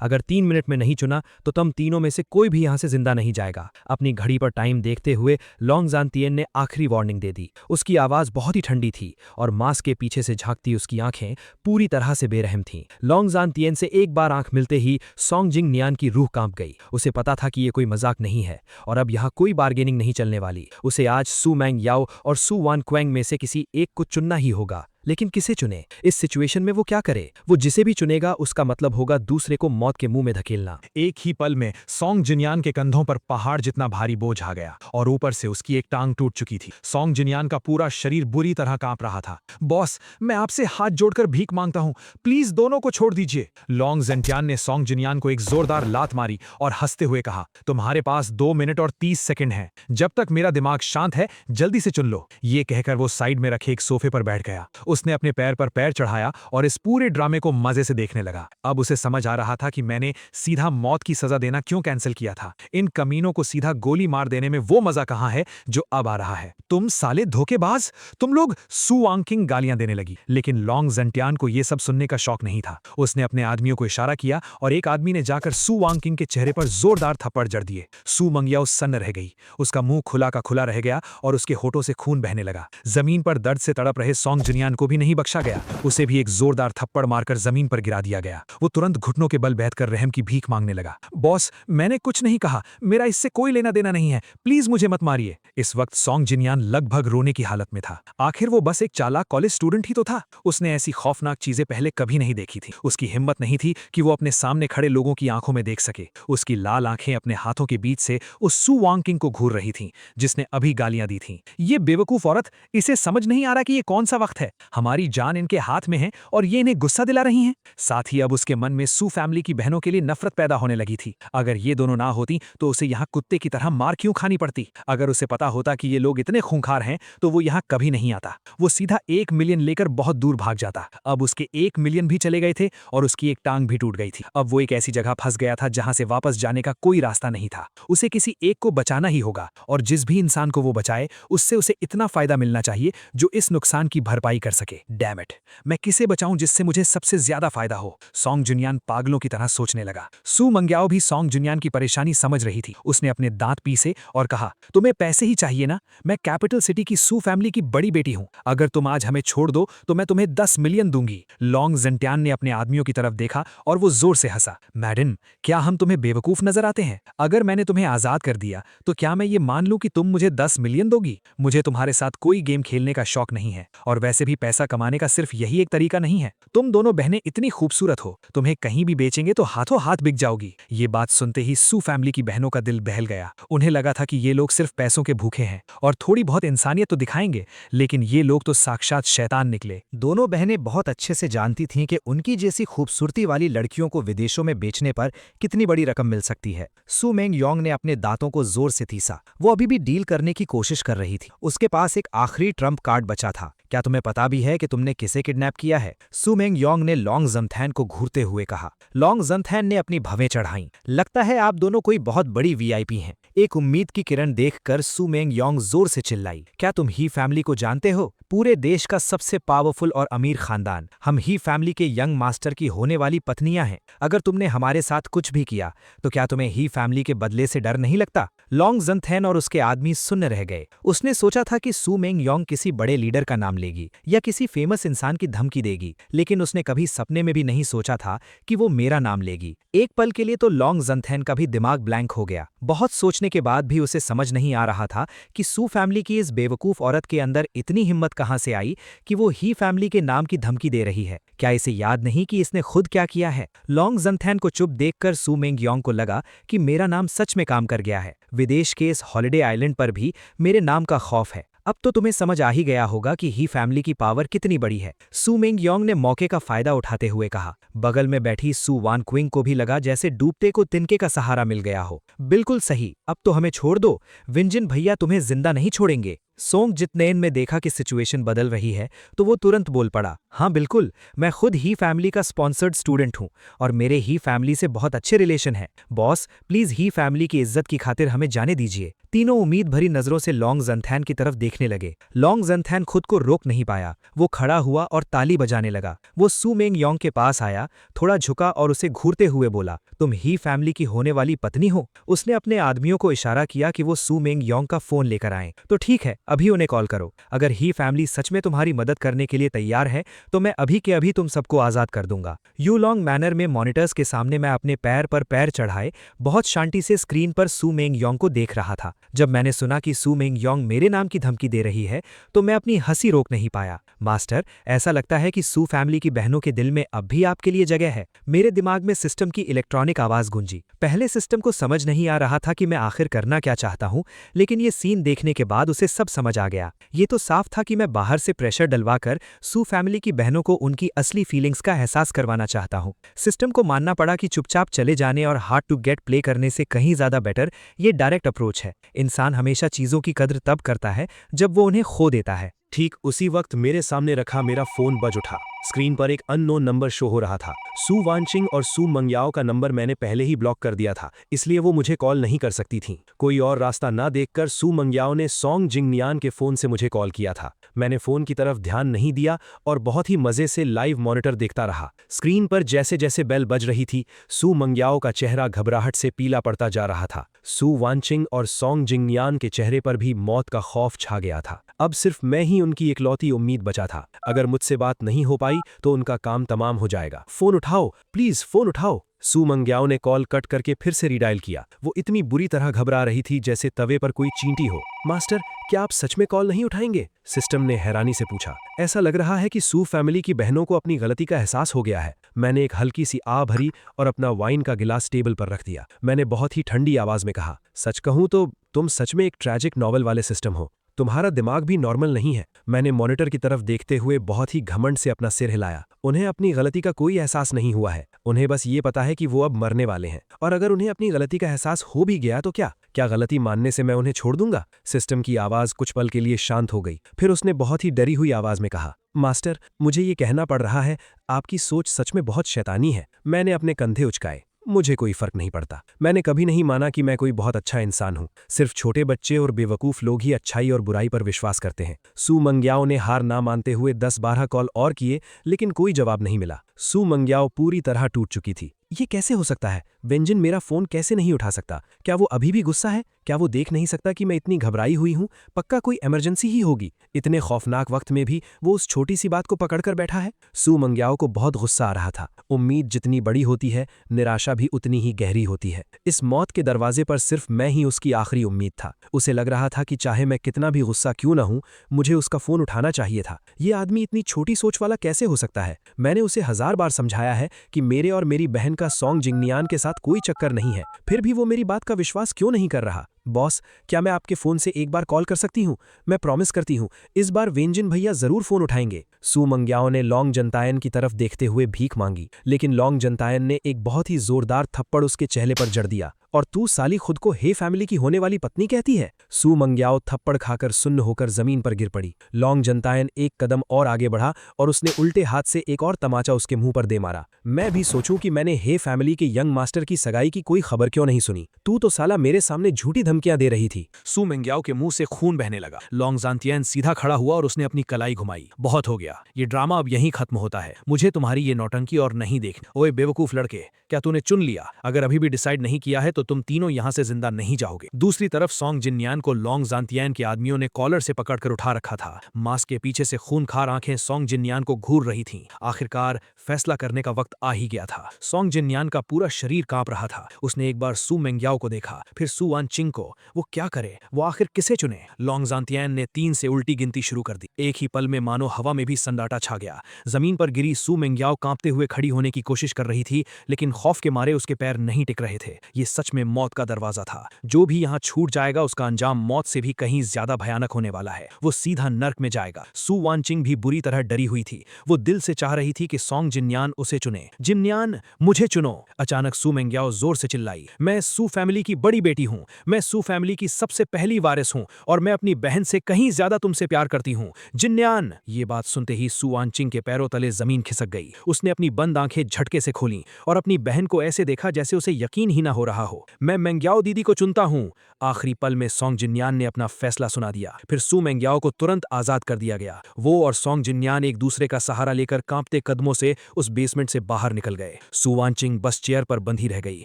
अगर 3 मिनट में नहीं चुना तो तुम तीनों में से कोई भी यहां से जिंदा नहीं जाएगा। अपनी घड़ी पर टाइम देखते हुए लॉन्ग जानतियन ने आखिरी वार्निंग दे दी। उसकी आवाज बहुत ही ठंडी थी और मास्क के पीछे से झांकती उसकी आंखें पूरी तरह से बेरहम थीं। लॉन्ग जानतियन से एक बार आंख मिलते ही सॉन्ग जिंग नियान की रूह कांप गई। उसे पता था कि ये कोई मजाक नहीं है और अब यहाँ कोई बार्गेनिंग नहीं चलने वाली। उसे आज सू मैंग याओ और सू वान क्वेंग में से किसी एक को चुनना ही होगा। लेकिन किसे चुने? इस सिचुएशन में वो क्या करे? वो जिसे भी चुनेगा उसका मतलब होगा दूसरे को मौत के मुंह में धकेलना। एक ही पल में सॉन्ग जिनयान के कंधों पर पहाड़ जितना भारी बोझ आ गया और ऊपर से उसकी एक टांग टूट चुकी थी। सॉन्ग जिनयान का पूरा शरीर बुरी तरह कांप रहा था। बॉस, मैं आपसे हाथ जोड़कर भीख मांगता हूं, प्लीज दोनों को छोड़ दीजिए। लॉन्ग जेंटियान ने सॉन्ग जिनयान को एक जोरदार लात मारी और हंसते हुए कहा, तुम्हारे पास 2 मिनट और 30 सेकंड है। जब तक मेरा दिमाग शांत है, जल्दी से चुन लो। ये कहकर वो साइड में रखे एक सोफे पर बैठ गया। उसने अपने पैर पर पैर चढ़ाया और इस पूरे ड्रामे को मजे से देखने लगा। अब उसे समझ आ रहा था कि मैंने सीधा मौत की सजा देना क्यों कैंसिल किया था। इन कमीनों को सीधा गोली मार देने में वो मजा कहां है जो अब आ रहा है। तुम साले धोखेबाज, तुम लोग। सू वांकिंग गालियां देने लगी, लेकिन लॉन्ग जेंटियान को यह सब सुनने का शौक नहीं था। उसने अपने आदमियों को इशारा किया और एक आदमी ने जाकर सू वांकिंग के चेहरे पर जोरदार थप्पड़ जड़ दिए। सू मंगियाओ सन्न रह गई। उसका मुंह खुला का खुला रह गया और उसके होठों से खून बहने लगा। जमीन पर दर्द से तड़प रहे सॉन्ग जिनयान को भी नहीं बख्शा गया। उसे भी एक जोरदार थप्पड़ मारकर जमीन पर गिरा दिया गया। वो तुरंत घुटनों के बल बैठकर रहम की भीख मांगने लगा। बॉस, मैंने कुछ नहीं कहा, मेरा इससे कोई लेना देना नहीं है, प्लीज मुझे मत मारिए। इस वक्त सॉन्ग जिनयान लगभग रोने की हालत में था। आखिर वो बस एक चालाक कॉलेज स्टूडेंट ही तो था। उसने ऐसी खौफनाक चीजें पहले कभी नहीं देखी थी। उसकी हिम्मत नहीं थी कि वो अपने सामने खड़े लोगों की आंखों में देख सके। उसकी लाल आंखें अपने हाथों के बीच से उस सू वांकिंग को घूर रही थीं, जिसने अभी गालियां दी थीं। ये बेवकूफ औरत, इसे समझ नहीं आ रहा कि ये कौन सा वक्त है। हमारी जान इनके हाथ में है और ये इन्हें गुस्सा दिला रही हैं। साथ ही अब उसके मन में सू फैमिली की बहनों के लिए नफरत पैदा होने लगी थी। अगर ये दोनों ना होती तो उसे यहाँ कुत्ते की तरह मार क्यों खानी पड़ती? अगर उसे पता होता कि ये लोग इतने खूंखार हैं तो वो यहाँ कभी नहीं आता। वो सीधा 1 मिलियन लेकर बहुत दूर भाग जाता। अब उसके 1 मिलियन भी चले गए थे और उसकी एक टांग भी टूट गई थी। अब वो एक ऐसी जगह फंस गया था जहां से वापस जाने का कोई रास्ता नहीं था। उसे किसी एक को बचाना ही होगा और जिस भी इंसान को वो बचाए उससे उसे इतना फायदा मिलना चाहिए जो इस नुकसान की भरपाई कर सके। डैम इट, मैं किसे बचाऊं जिससे मुझे सबसे सबसे ज्यादा फायदा हो। सोंग जुनियान पागलों की तरह सोचने लगा। सू मंग्याओ भी सोंग जुनियान की परेशानी समझ रही थी। उसने अपने दांत पीसे और कहा, तुम्हें पैसे ही चाहिए ना? मैं कैपिटल सिटी की सू फैमिली की बड़ी बेटी हूं। अगर तुम आज हमें छोड़ दो तो मैं तुम्हें 10 मिलियन दूंगी। लॉन्ग जंटियान ने अपने आदमियों की तरफ देखा और वो जोर से हंसा। मैडम, क्या हम तुम्हें बेवकूफ नजर आते हैं? अगर मैंने तुम्हें आजाद कर दिया तो क्या मैं ये मान लूं कि तुम मुझे 10 मिलियन दोगी? मुझे तुम्हारे साथ कोई गेम खेलने का शौक नहीं है, और वैसे भी पैसा कमाने का सिर्फ यही एक तरीका नहीं है। तुम दोनों बहनें इतनी खूबसूरत हो, तुम्हें कहीं भी बेचेंगे तो हाथों हाथ बिक जाओगी। ये बात सुनते ही सू फैमिली की बहनों का दिल बहल गया। उन्हें लगा था कि ये लोग सिर्फ पैसों के भूखे हैं और थोड़ी बहुत इंसानियत तो दिखाएंगे, लेकिन ये लोग तो साक्षात शैतान निकले। दोनों बहनें बहुत अच्छे से जानती थीं कि उनकी जैसी खूबसूरती वाली लड़कियों को विदेशों में बेचने पर कितनी बड़ी रकम मिल सकती है। सू मेंग योंग ने अपने दांतों को जोर से तीसा। वो अभी भी डील करने की कोशिश कर रही थी। उसके पास एक आखिरी ट्रम्प कार्ड बचा था। क्या तुम्हें पता भी है कि तुमने किसे किडनैप किया है? सू मेंग योंग ने लॉन्ग जंथैन को घूरते हुए कहा। लॉन्ग जंथैन ने अपनी भवें चढ़ाईं। लगता है आप दोनों कोई बहुत बड़ी वीआईपी हैं। एक उम्मीद की किरण देखकर सू मेंग योंग जोर से चिल्लाई। क्या तुम ही फैमिली को जानते हो? पूरे देश का सबसे पावरफुल और अमीर खानदान। हम ही फैमिली के यंग मास्टर की होने वाली पत्नियां हैं। अगर तुमने हमारे साथ कुछ भी किया तो क्या तुम्हें ही फैमिली के बदले से डर नहीं लगता? लॉन्ग जंथैन और उसके आदमी सुन्न रह गए। उसने सोचा था कि सू मेंग योंग किसी बड़े लीडर का नाम लेगी या किसी फेमस इंसान की धमकी देगी, लेकिन उसने कभी सपने में भी नहीं सोचा था कि वो मेरा नाम लेगी। एक पल के लिए तो लॉन्ग जंथैन का भी दिमाग ब्लैंक हो गया। बहुत सोचने के बाद भी उसे समझ नहीं आ रहा था कि सू फैमिली की इस बेवकूफ औरत के अंदर इतनी हिम्मत कहां से आई कि वो ही फैमिली के नाम की धमकी दे रही है। क्या इसे याद नहीं कि इसने खुद क्या किया है? लॉन्ग जंथैन को चुप देखकर सू मेंग योंग को लगा कि मेरा नाम सच में काम कर गया है। विदेश के इस हॉलिडे आइलैंड पर भी मेरे नाम का खौफ है। अब तो तुम्हें समझ आ ही गया होगा कि ही फैमिली की पावर कितनी बड़ी है। सू मेंग योंग ने मौके का फायदा उठाते हुए कहा। बगल में बैठी सू वान क्विंग को भी लगा जैसे डूबते को तिनके का सहारा मिल गया हो। बिल्कुल सही, अब तो हमें छोड़ दो। विंजिन भैया तुम्हें जिंदा नहीं छोड़ेंगे। सोंग जितनेन में देखा कि सिचुएशन बदल रही है तो वो तुरंत बोल पड़ा। हाँ बिल्कुल, मैं खुद ही फैमिली का स्पॉन्सर्ड स्टूडेंट हूँ और मेरे ही फैमिली से बहुत अच्छे रिलेशन हैं। बॉस, प्लीज ही फैमिली की इज्जत की खातिर हमें जाने दीजिए। तीनों उम्मीद भरी नजरों से लॉन्ग जंथैन की तरफ देखने लगे। लॉन्ग जंथैन खुद को रोक नहीं पाया। वो खड़ा हुआ और ताली बजाने लगा। वो सू मेंग योंग के पास आया, थोड़ा झुका और उसे घूरते हुए बोला, तुम ही फैमिली की होने वाली पत्नी हो? उसने अपने आदमियों को इशारा किया कि वो सू मेंग योंग का फोन लेकर आएं। तो ठीक है, अभी उन्हें कॉल करो। अगर ही फैमिली सच में तुम्हारी मदद करने के लिए तैयार है तो मैं अभी के अभी तुम सबको आजाद कर दूंगा। यू लॉन्ग मैनर में मॉनिटर्स के सामने मैं अपने पैर पर पैर चढ़ाए बहुत शांति से स्क्रीन पर सू मेंग योंग को देख रहा था। जब मैंने सुना कि सू मेंग योंग मेरे नाम की धमकी दे रही है तो मैं अपनी हंसी रोक नहीं पाया। मास्टर, ऐसा लगता है कि सू फैमिली की बहनों के दिल में अब भी आपके लिए जगह है। मेरे दिमाग में सिस्टम की इलेक्ट्रॉनिक आवाज गूंजी। पहले सिस्टम को समझ नहीं आ रहा था कि मैं आखिर करना क्या चाहता हूं, लेकिन ये सीन देखने के बाद उसे सब समझ आ गया। ये तो साफ था कि मैं बाहर से प्रेशर डलवाकर सू फैमिली की बहनों को उनकी असली फीलिंग्स का एहसास करवाना चाहता हूं। सिस्टम को मानना पड़ा कि चुपचाप चले जाने और हार्ड टू गेट प्ले करने से कहीं ज्यादा बेटर ये डायरेक्ट अप्रोच है। इंसान हमेशा चीजों की कद्र तब करता है जब वो उन्हें खो देता है। ठीक उसी वक्त मेरे सामने रखा मेरा फोन बज उठा। स्क्रीन पर एक अननोन नंबर शो हो रहा था। सू वानचिंग और सू मंग्याओ का नंबर मैंने पहले ही ब्लॉक कर दिया था, इसलिए वो मुझे कॉल नहीं कर सकती थीं। कोई और रास्ता ना देखकर सू मंग्याओ ने सोंग जिंगनियान के फोन से मुझे कॉल किया था। मैंने फोन की तरफ ध्यान नहीं दिया और बहुत ही मजे से लाइव मॉनिटर देखता रहा। स्क्रीन पर जैसे जैसे बेल बज रही थी, सू मंग्याओ का चेहरा घबराहट से पीला पड़ता जा रहा था। सू वानचिंग और सोंग जिंगनियान के चेहरे पर भी मौत का खौफ छा गया था। अब सिर्फ मैं ही उनकी इकलौती उम्मीद बचा था। अगर मुझसे बात नहीं हो पाई तो उनका काम तमाम हो जाएगा। फोन उठाओ प्लीज, फोन उठाओ। सू मंग्याओ ने कॉल कट करके फिर से रीडायल किया। वो इतनी बुरी तरह घबरा रही थी जैसे तवे पर कोई चींटी हो। मास्टर, क्या आप सच में कॉल नहीं उठाएंगे? सिस्टम ने हैरानी से पूछा। ऐसा लग रहा है कि सू फैमिली की बहनों को अपनी गलती का एहसास हो गया है। मैंने एक हल्की सी आ भरी और अपना वाइन का गिलास टेबल पर रख दिया। मैंने बहुत ही ठंडी आवाज में कहा, सच कहूं तो तुम सच में एक ट्रैजिक नॉवल वाले सिस्टम हो। तुम्हारा दिमाग भी नॉर्मल नहीं है। मैंने मॉनिटर की तरफ देखते हुए बहुत ही घमंड से अपना सिर हिलाया। उन्हें अपनी गलती का कोई एहसास नहीं हुआ है। उन्हें बस ये पता है कि वो अब मरने वाले हैं, और अगर उन्हें अपनी गलती का एहसास हो भी गया तो क्या गलती मानने से मैं उन्हें छोड़ दूंगा? सिस्टम की आवाज कुछ पल के लिए शांत हो गई। फिर उसने बहुत ही डरी हुई आवाज में कहा, मास्टर, मुझे ये कहना पड़ रहा है, आपकी सोच सच में बहुत शैतानी है। मैंने अपने कंधे उचकाए। मुझे कोई फर्क नहीं पड़ता। मैंने कभी नहीं माना कि मैं कोई बहुत अच्छा इंसान हूं। सिर्फ छोटे बच्चे और बेवकूफ लोग ही अच्छाई और बुराई पर विश्वास करते हैं। सू मंग्याओ ने हार ना मानते हुए 10-12 कॉल और किए, लेकिन कोई जवाब नहीं मिला। सू मंग्याओ पूरी तरह टूट चुकी थी। ये कैसे हो सकता है? वेंजिन मेरा फोन कैसे नहीं उठा सकता? क्या वो अभी भी गुस्सा है? क्या वो देख नहीं सकता कि मैं इतनी घबराई हुई हूं? पक्का कोई इमरजेंसी ही होगी। इतने खौफनाक वक्त में भी वो उस छोटी सी बात को पकड़कर बैठा है। सू मंग्याओ को बहुत गुस्सा आ रहा था। उम्मीद जितनी बड़ी होती है, निराशा भी उतनी ही गहरी होती है। इस मौत के दरवाजे पर सिर्फ मैं ही उसकी आखिरी उम्मीद था। उसे लग रहा था कि चाहे मैं कितना भी गुस्सा क्यों न हूं, मुझे उसका फोन उठाना चाहिए था। ये आदमी इतनी छोटी सोच वाला कैसे हो सकता है? मैंने उसे 1000 बार समझाया है कि मेरे और मेरी बहन का सॉन्ग जिंगनियान के साथ कोई चक्कर नहीं है, फिर भी वो मेरी बात का विश्वास क्यों नहीं कर रहा? बॉस, क्या मैं आपके फोन से एक बार कॉल कर सकती हूँ? मैं प्रॉमिस करती हूँ, इस बार वेंजिन भैया जरूर फोन उठाएंगे। सू मंग्याओ ने लॉन्ग जंतायन की तरफ देखते हुए भीख मांगी, लेकिन लॉन्ग जंतायन ने एक बहुत ही जोरदार थप्पड़ उसके चेहरे पर जड़ दिया। और तू साली खुद को हे फैमिली की होने वाली पत्नी कहती है? सू मंग्याओ थप्पड़ खाकर सुन्न होकर जमीन पर गिर पड़ी। लॉन्ग जंतायन एक कदम और आगे बढ़ा और उसने उल्टे हाथ से एक और तमाचा उसके मुंह पर दे मारा। मैं भी सोचूं कि मैंने हे फैमिली के यंग मास्टर की सगाई की कोई खबर क्यों नहीं सुनी। तू तो साला मेरे सामने झूठी धमकियां दे रही थी। सू मंग्याओ के मुंह से खून बहने लगा। लॉन्ग जांतियन सीधा खड़ा हुआ और उसने अपनी कलाई घुमाई। बहुत हो गया, ये ड्रामा अब यहीं खत्म होता है। मुझे तुम्हारी ये नौटंकी और नहीं देखनी। ओए बेवकूफ लड़के, क्या तूने चुन लिया? अगर अभी भी डिसाइड नहीं किया है तो तुम तीनों यहाँ से जिंदा नहीं जाओगे। दूसरी तरफ सॉन्ग जिन्यान को लॉन्ग जांतियन के आदमियों ने कॉलर से पकड़कर उठा रखा था। मास्क के पीछे से खूनखार आंखें सॉन्ग जिन्यान को घूर रही थीं। आखिरकार फैसला करने का वक्त आ ही गया था। सॉन्ग जिन्यान का पूरा शरीर कांप रहा था। उसने एक बार सू मेंग्याओ को देखा, फिर सू वानचिंग को। वो क्या करे? वो आखिर किसे चुने? लॉन्ग जांतियन ने 3 से उल्टी गिनती शुरू कर दी। एक ही पल में मानो हवा में भी सन्नाटा छा गया। जमीन पर गिरी सू मेंग्याओ कांपते हुए खड़ी होने की कोशिश कर रही थी, लेकिन खौफ के मारे उसके पैर नहीं टिक रहे थे। ये सच में मौत का दरवाजा था। जो भी यहाँ छूट जाएगा उसका अंजाम मौत से भी कहीं ज्यादा भयानक होने वाला है। वो सीधा नर्क में जाएगा। सू वानचिंग भी बुरी तरह डरी हुई थी। वो दिल से चाह रही थी कि सॉन्ग जिन्यान उसे चुने। जिन्यान, मुझे चुनो। अचानक सू मेंग्याओ जोर से चिल्लाई, मैं सू फैमिली की बड़ी बेटी हूँ। मैं सू फैमिली की सबसे पहली वारिस हूँ और मैं अपनी बहन से कहीं ज्यादा तुमसे प्यार करती हूँ। जिन्यान! ये बात सुनते ही सू वानचिंग के पैरों तले जमीन खिसक गई। उसने अपनी बंद आंखें झटके से खोलीं और अपनी बहन को ऐसे देखा जैसे उसे यकीन ही ना हो रहा हो। मैं मेंग्याओ दीदी को चुनता हूँ। आखिरी पल में सॉन्ग जिन्यान ने अपना फैसला सुना दिया। फिर सू मेंग्याओ को तुरंत आजाद कर दिया गया। वो और सॉन्ग जिन्यान एक दूसरे का सहारा लेकर कांपते कदमों से उस बेसमेंट से बाहर निकल गए। सू वानचिंग बस चेयर पर बंधी रह गई।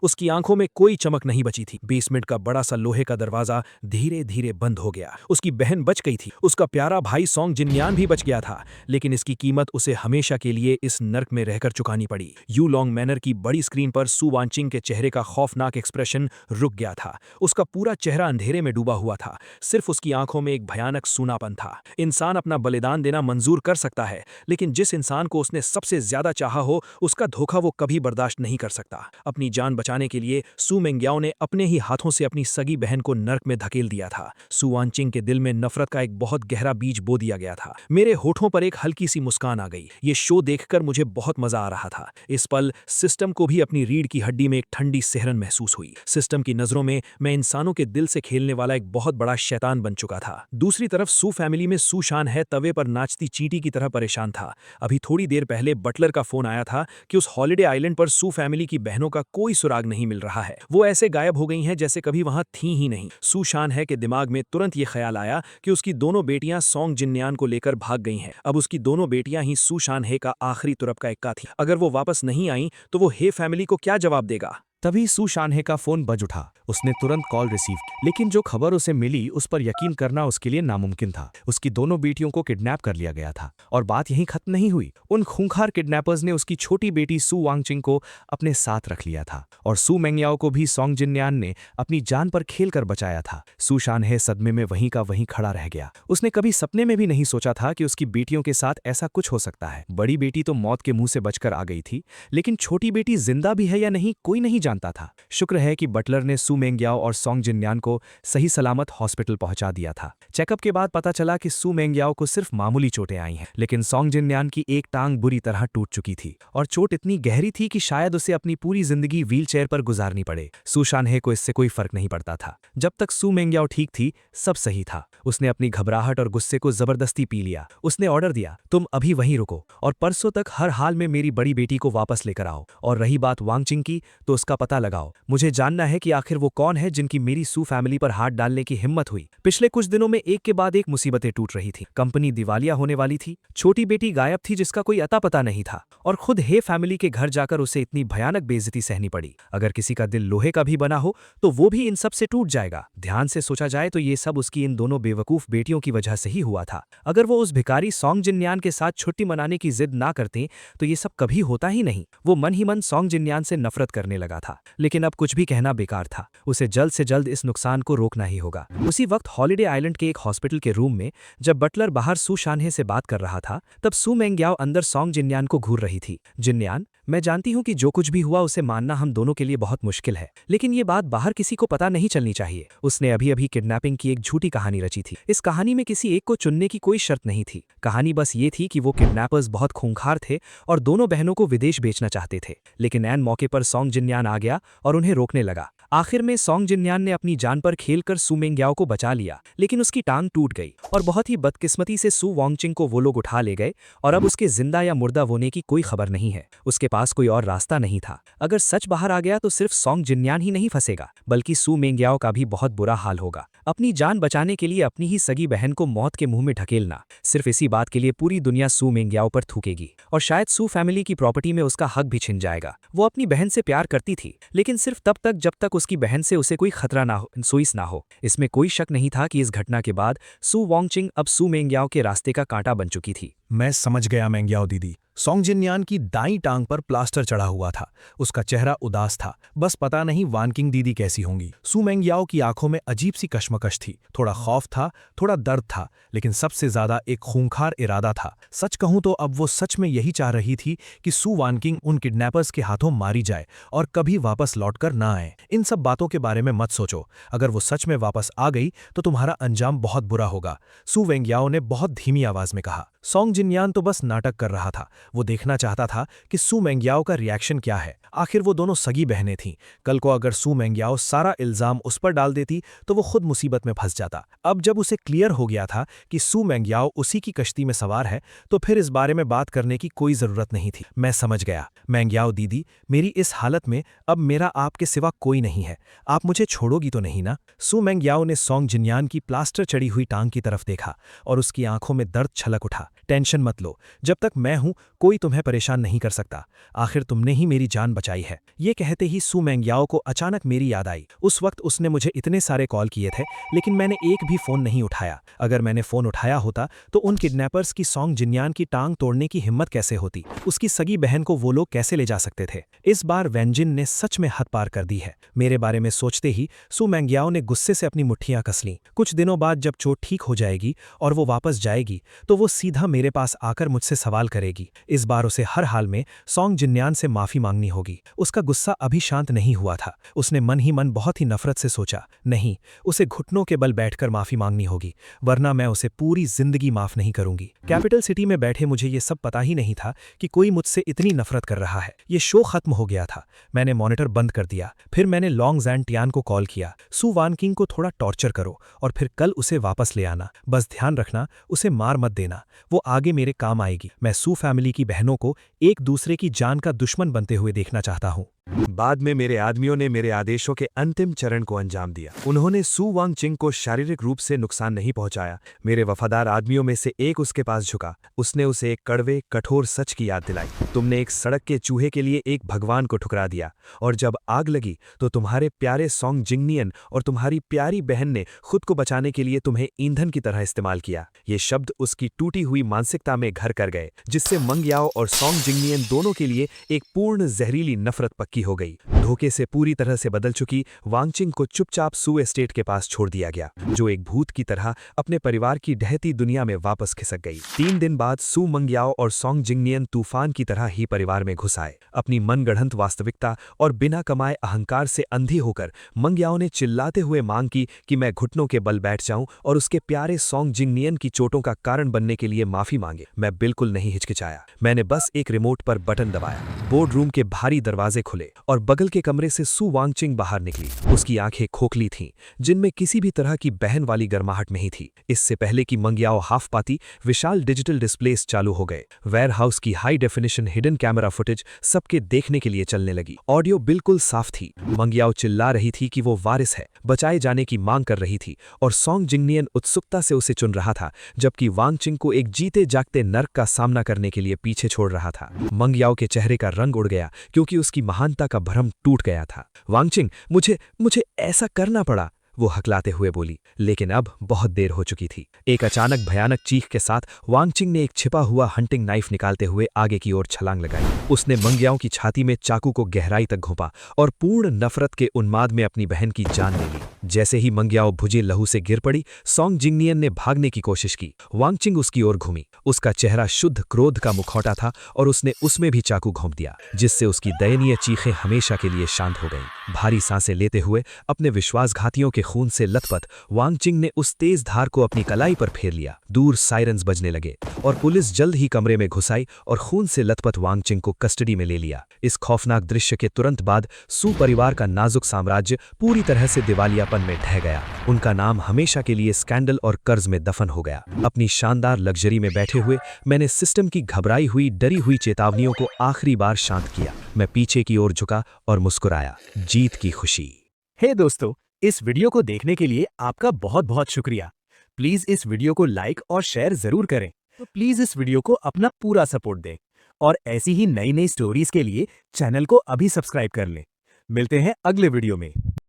उसकी आंखों में कोई चमक नहीं बची थी। बेसमेंट का बड़ा सा लोहे का दरवाजा धीरे धीरे बंद हो गया। उसकी बहन बच गई थी। उसका प्यारा भाई सॉन्ग जिन्यान भी बच गया था, लेकिन इसकी कीमत उसे हमेशा के लिए इस नर्क में रहकर चुकानी पड़ी। यू लॉन्ग मैनर की बड़ी स्क्रीन पर सू वानचिंग के चेहरे का खौफनाक एक्सप्रेशन रुक गया था। उसका पूरा चेहरा अंधेरे में डूबा हुआ था। सिर्फ उसकी आंखों में एक भयानक सूनापन था। इंसान अपना बलिदान देना मंजूर कर सकता है, लेकिन जिस इंसान को उसने सबसे ज्यादा चाहा हो, उसका धोखा वो कभी बर्दाश्त नहीं कर सकता। अपनी जान बचाने के लिए सू मेंग्याओ ने अपने ही हाथों से अपनी सगी बहन को नर्क में धकेल दिया था। सू वानचिंग के दिल में नफरत का एक बहुत गहरा बीज बो दिया गया था। मेरे होठों पर एक हल्की सी मुस्कान आ गई। ये शो देखकर मुझे बहुत मजा आ रहा था। इस पल सिस्टम को भी अपनी रीढ़ की हड्डी में एक ठंडी सिहरन महसूस हुई। सिस्टम की नजरों में मैं इंसानों के दिल से खेलने वाला एक बहुत बड़ा शैतान बन चुका था। दूसरी तरफ सू फैमिली में सू शान है तवे पर नाचती चींटी की तरह परेशान था। अभी थोड़ी देर पहले बटलर का फोन आया था कि उस हॉलिडे आइलैंड पर सू फैमिली की बहनों का कोई सुराग नहीं मिल रहा है। वो ऐसे गायब हो गई हैं जैसे कभी वहां थी ही नहीं। सू शान है के दिमाग में तुरंत ये ख्याल आया कि उसकी दोनों बेटियां सॉन्ग जिन्यान को लेकर भाग गई हैं। अब उसकी दोनों बेटियां ही सू शान है का आखिरी तुरप का इक्का थी। अगर वो वापस नहीं आई तो वो हे फैमिली को क्या जवाब देगा? तभी सू शानहे का फोन बज उठा। उसने तुरंत कॉल रिसीव की, लेकिन जो खबर उसे मिली उस पर यकीन करना उसके लिए नामुमकिन था। उसकी दोनों बेटियों को किडनैप कर लिया गया था और बात यहीं खत्म नहीं हुई। उन खूंखार किडनैपर्स ने उसकी छोटी बेटी सू वांगचिंग को अपने साथ रख लिया था और सू मेंग्याओ को भी सॉन्ग जिन्यान ने अपनी जान पर खेलकर बचाया था। सू शानहे सदमे में वहीं का वहीं खड़ा रह गया। उसने कभी सपने में भी नहीं सोचा था कि उसकी बेटियों के साथ ऐसा कुछ हो सकता है। बड़ी बेटी तो मौत के मुंह से बचकर आ गई थी, लेकिन छोटी बेटी जिंदा भी है या नहीं कोई नहीं जानता। जानता था। शुक्र है कि बटलर ने सू मेंग्याओ और सॉन्ग जिन्यान को सही सलामत हॉस्पिटल पहुंचा दिया था। चेकअप के बाद पता चला कि सू मेंग्याओ को सिर्फ मामूली चोटें आई हैं, लेकिन सॉन्ग जिन्यान की एक टांग बुरी तरह टूट चुकी थी और चोट इतनी गहरी थी कि शायद उसे अपनी पूरी जिंदगी व्हीलचेयर पर गुजारनी पड़े। सू शानहे को इससे कोई फर्क नहीं पड़ता था। जब तक सू मेंग्याओ ठीक थी, सब सही था। उसने अपनी घबराहट और गुस्से को जबरदस्ती पी लिया। उसने ऑर्डर दिया, तुम अभी वहीं रुको और परसों तक हर हाल में मेरी बड़ी बेटी को वापस लेकर आओ। और रही बात वांगचिंग की, तो उसका पता लगाओ। मुझे जानना है कि आखिर वो कौन है जिनकी मेरी सू फैमिली पर हाथ डालने की हिम्मत हुई। पिछले कुछ दिनों में एक के बाद एक मुसीबतें टूट रही थी। कंपनी दिवालिया होने वाली थी, छोटी बेटी गायब थी जिसका कोई अता पता नहीं था, और खुद हे फैमिली के घर जाकर उसे इतनी भयानक बेइज्जती सहनी पड़ी। अगर किसी का दिल लोहे का भी बना हो तो वो भी इन सब से टूट जाएगा। ध्यान से सोचा जाए तो ये सब उसकी इन दोनों बेवकूफ बेटियों की वजह से ही हुआ था। अगर वो उस भिखारी सॉन्ग जिन्यान के साथ छुट्टी मनाने की जिद ना करते तो ये सब कभी होता ही नहीं। वो मन ही मन सॉन्ग जिन्यान से नफरत करने लगा था, लेकिन अब कुछ भी कहना बेकार था। उसे जल्द से जल्द इस नुकसान को रोकना ही होगा। उसी वक्त हॉलिडे आइलैंड के एक हॉस्पिटल के रूम में जब बटलर बाहर सू शानहे से बात कर रहा था, तब सू मेंग्याओ अंदर सॉन्ग जिन्यान को घूर रही थी। जिन्यान, मैं जानती हूं कि जो कुछ भी हुआ उसे मानना हम दोनों के लिए बहुत मुश्किल है, लेकिन ये बात बाहर किसी को पता नहीं चलनी चाहिए। उसने अभी अभी किडनैपिंग की एक झूठी कहानी रची थी। इस कहानी में किसी एक को चुनने की कोई शर्त नहीं थी। कहानी बस ये थी कि वो किडनैपर्स बहुत खूंखार थे और दोनों बहनों को विदेश बेचना चाहते थे। लेकिन ऐन मौके पर सॉन्ग जिन्यान आ गया और उन्हें रोकने लगा। आखिर में सॉन्ग जिन्यान ने अपनी जान पर खेलकर सू मेंग्याओ को बचा लिया, लेकिन उसकी टांग टूट गई और बहुत ही बदकिस्मती से सू वांगचिंग को वो लोग उठा ले गए और अब उसके जिंदा या मुर्दा होने की कोई खबर नहीं है। उसके पास कोई और रास्ता नहीं था। अगर सच बाहर आ गया तो सिर्फ सॉन्ग जिन्यान ही नहीं फंसेगा, बल्कि सू मेंग्याओ का भी बहुत बुरा हाल होगा। अपनी जान बचाने के लिए अपनी ही सगी बहन को मौत के मुंह में ढकेलना, सिर्फ इसी बात के लिए पूरी दुनिया सू मेंग्याओ पर थूकेगी और शायद सू फैमिली की प्रॉपर्टी में उसका हक भी छिन जाएगा। वो अपनी बहन से प्यार करती थी, लेकिन सिर्फ तब तक जब तक उसकी बहन से उसे कोई खतरा ना हो, सोइस ना हो। इसमें कोई शक नहीं था कि इस घटना के बाद सू वांगचिंग अब सू मेंग्याओ के रास्ते का कांटा बन चुकी थी। मैं समझ गया मेंग्याओ दीदी। सॉन्ग जिन्यान की दाईं टांग पर प्लास्टर चढ़ा हुआ था। उसका चेहरा उदास था। बस पता नहीं वानकिंग दीदी कैसी होंगी। सू मेंग्याओ की आंखों में अजीब सी कश्मकश थी। थोड़ा खौफ था, थोड़ा दर्द था, लेकिन सबसे ज्यादा एक खूंखार इरादा था। सच कहूं तो अब वो सच में यही चाह रही थी कि सू वानकिंग उन किडनैपर्स के हाथों मारी जाए और कभी वापस लौटकर ना आए। इन सब बातों के बारे में मत सोचो। अगर वो सच में वापस आ गई तो तुम्हारा अंजाम बहुत बुरा होगा, सू वेंग्याओ ने बहुत धीमी आवाज में कहा। सॉन्ग जिन्यान तो बस नाटक कर रहा था। वो देखना चाहता था कि सू मेंग्याओ का रिएक्शन क्या है। आखिर वो दोनों सगी बहनें थीं। कल को अगर सू मेंग्याओ सारा इल्जाम उस पर डाल देती तो वो खुद मुसीबत में फंस जाता। अब जब उसे क्लियर हो गया था कि सू मेंग्याओ उसी की कश्ती में सवार है, तो फिर इस बारे में बात करने की कोई जरूरत नहीं थी। मैं समझ गया मेंग्याओ दीदी, मेरी इस हालत में अब मेरा आपके सिवा कोई नहीं है। आप मुझे छोड़ोगी तो नहीं ना? सू मेंग्याओ ने सॉन्ग जिन्यान की प्लास्टर चढ़ी हुई टांग की तरफ देखा और उसकी आंखों में दर्द छलक उठा। टेंशन मत लो, जब तक मैं हूं कोई तुम्हें परेशान नहीं कर सकता। आखिर तुमने ही मेरी जान बचाई है। ये कहते ही सू मेंग्याओ को अचानक मेरी याद आई। उस वक्त उसने मुझे इतने सारे कॉल किए थे, लेकिन मैंने एक भी फोन नहीं उठाया। अगर मैंने फोन उठाया होता तो उन किडनैपर्स की सॉन्ग जिन्यान की टांग तोड़ने की हिम्मत कैसे होती? उसकी सगी बहन को वो लोग कैसे ले जा सकते थे? इस बार वेंजिन ने सच में हद पार कर दी है। मेरे बारे में सोचते ही सू मेंग्याओ ने गुस्से से अपनी मुट्ठियां कस लीं। कुछ दिनों बाद जब चोट ठीक हो जाएगी और वो वापस जाएगी तो वो सीधा मेरे पास आकर मुझसे सवाल करेगी। इस बार उसे हर हाल में सॉन्ग जिन्यान से माफी मांगनी होगी। उसका गुस्सा अभी शांत नहीं हुआ था। उसने मन ही मन बहुत ही नफरत से सोचा, नहीं, उसे घुटनों के बल बैठकर माफी मांगनी होगी, वरना मैं उसे पूरी जिंदगी माफ नहीं करूंगी। कैपिटल सिटी में बैठे मुझे ये सब पता ही नहीं था कि कोई मुझसे इतनी नफरत कर रहा है। ये शो खत्म हो गया था। मैंने मॉनिटर बंद कर दिया। फिर मैंने लॉन्ग जैन टियान को कॉल किया। सू वानकिंग को थोड़ा टॉर्चर करो और फिर कल उसे वापस ले आना। बस ध्यान रखना, उसे मार मत देना। वो आगे मेरे काम आएगी। मैं सू फैमिली की बहनों को एक दूसरे की जान का दुश्मन बनते हुए देखना चाहता हूँ। बाद में मेरे आदमियों ने मेरे आदेशों के अंतिम चरण को अंजाम दिया। उन्होंने सू वांगचिंग को शारीरिक रूप से नुकसान नहीं पहुंचाया। मेरे वफादार आदमियों में से एक उसके पास झुका। उसने उसे एक कड़वे कठोर सच की याद दिलाई। तुमने एक सड़क के चूहे के लिए एक भगवान को ठुकरा दिया, और जब आग लगी तो तुम्हारे प्यारे सॉन्ग जिंगनियन और तुम्हारी प्यारी बहन ने खुद को बचाने के लिए तुम्हें ईंधन की तरह इस्तेमाल किया। ये शब्द उसकी टूटी हुई मानसिकता में घर कर गए, जिससे मंग्याओ और सॉन्ग जिंगनियन दोनों के लिए एक पूर्ण जहरीली नफरत पक्की हो गई। धोखे से पूरी तरह से बदल चुकी वांगचिंग को चुपचाप सू एस्टेट के पास छोड़ दिया गया, जो एक भूत की तरह अपने परिवार की ढहती दुनिया में वापस खिसक गई। 3 दिन बाद सू मंग्याओ और सोंग जिंगनियन तूफान की तरह ही परिवार में घुस आए। अपनी मनगढ़ंत वास्तविकता और बिना कमाए अहंकार से अंधी होकर मंग्याओ ने चिल्लाते हुए मांग की कि मैं घुटनों के बल बैठ जाऊं और उसके प्यारे सोंग जिंगनियन की चोटों का कारण बनने के लिए माफी मांगे। मैं बिल्कुल नहीं हिचकिचाया। मैंने बस एक रिमोट पर बटन दबाया। बोर्ड रूम के भारी दरवाजे खुले और बगल के कमरे से सू वांगचिंग बाहर निकली। उसकी आंखें खोखली थीं, जिनमें किसी भी तरह की बहन वाली गर्माहट नहीं थी। इससे पहले कि मंग्याओ हाफ पाती, विशाल डिजिटल डिस्प्लेस चालू हो गए। वेयरहाउस की high definition hidden camera footage सबके देखने के लिए चलने लगी। ऑडियो बिल्कुल साफ थी। मंग्याओ चिल्ला रही थी कि वो वारिस है, बचाए जाने की मांग कर रही थी, और सोंग जिंगनियन उत्सुकता से उसे चुन रहा था, जबकि वांगचिंग को एक जीते जागते नर्क का सामना करने के लिए पीछे छोड़ रहा था। मंग्याओ के चेहरे का रंग उड़ गया क्योंकि उसकी महानता का भ्रम टूट गया था। वांगचिंग, मुझे ऐसा करना पड़ा, वो हकलाते हुए बोली, लेकिन अब बहुत देर हो चुकी थी। एक अचानक भयानक चीख के साथ वांगचिंग ने एक छिपा हुआ हंटिंग नाइफ निकालते हुए आगे की ओर छलांग लगाई। उसने मंग्याओ की छाती में चाकू को गहराई तक घोंपा और पूर्ण नफरत के उन्माद में अपनी बहन की जान ले ली। जैसे ही मंग्याओ भुजे लहू से गिर पड़ी, सोंग जिंगनियन ने भागने की कोशिश की। वांगचिंग उसकी ओर घूमी। उसका चेहरा शुद्ध क्रोध का मुखौटा था और उसने उसमें भी चाकू घोंप दिया, जिससे उसकी दयनीय चीखें हमेशा के लिए शांत हो गईं। भारी सांसें लेते हुए अपने विश्वासघातियों के खून से लथपथ वांगचिंग ने उस तेज धार को अपनी कलाई पर फेर लिया। दूर सायरन्स बजने लगे और पुलिस जल्द ही कमरे में घुस आई और खून से लथपथ वांगचिंग को कस्टडी में ले लिया। इस खौफनाक दृश्य के तुरंत बाद सू परिवार का नाजुक साम्राज्य पूरी तरह से दिवालियापन में ढह गया। उनका नाम हमेशा के लिए स्कैंडल और कर्ज में दफन हो गया। अपनी शानदार लग्जरी में बैठे हुए मैंने सिस्टम की घबराई हुई, डरी हुई चेतावनियों को आखिरी बार शांत किया। मैं पीछे की ओर झुका और मुस्कुराया। जीत की खुशी। हे दोस्तों, इस वीडियो को देखने के लिए आपका बहुत बहुत शुक्रिया। प्लीज इस वीडियो को लाइक और शेयर जरूर करें। तो प्लीज इस वीडियो को अपना पूरा सपोर्ट दें और ऐसी ही नई नई स्टोरीज के लिए चैनल को अभी सब्सक्राइब कर लें। मिलते हैं अगले वीडियो में।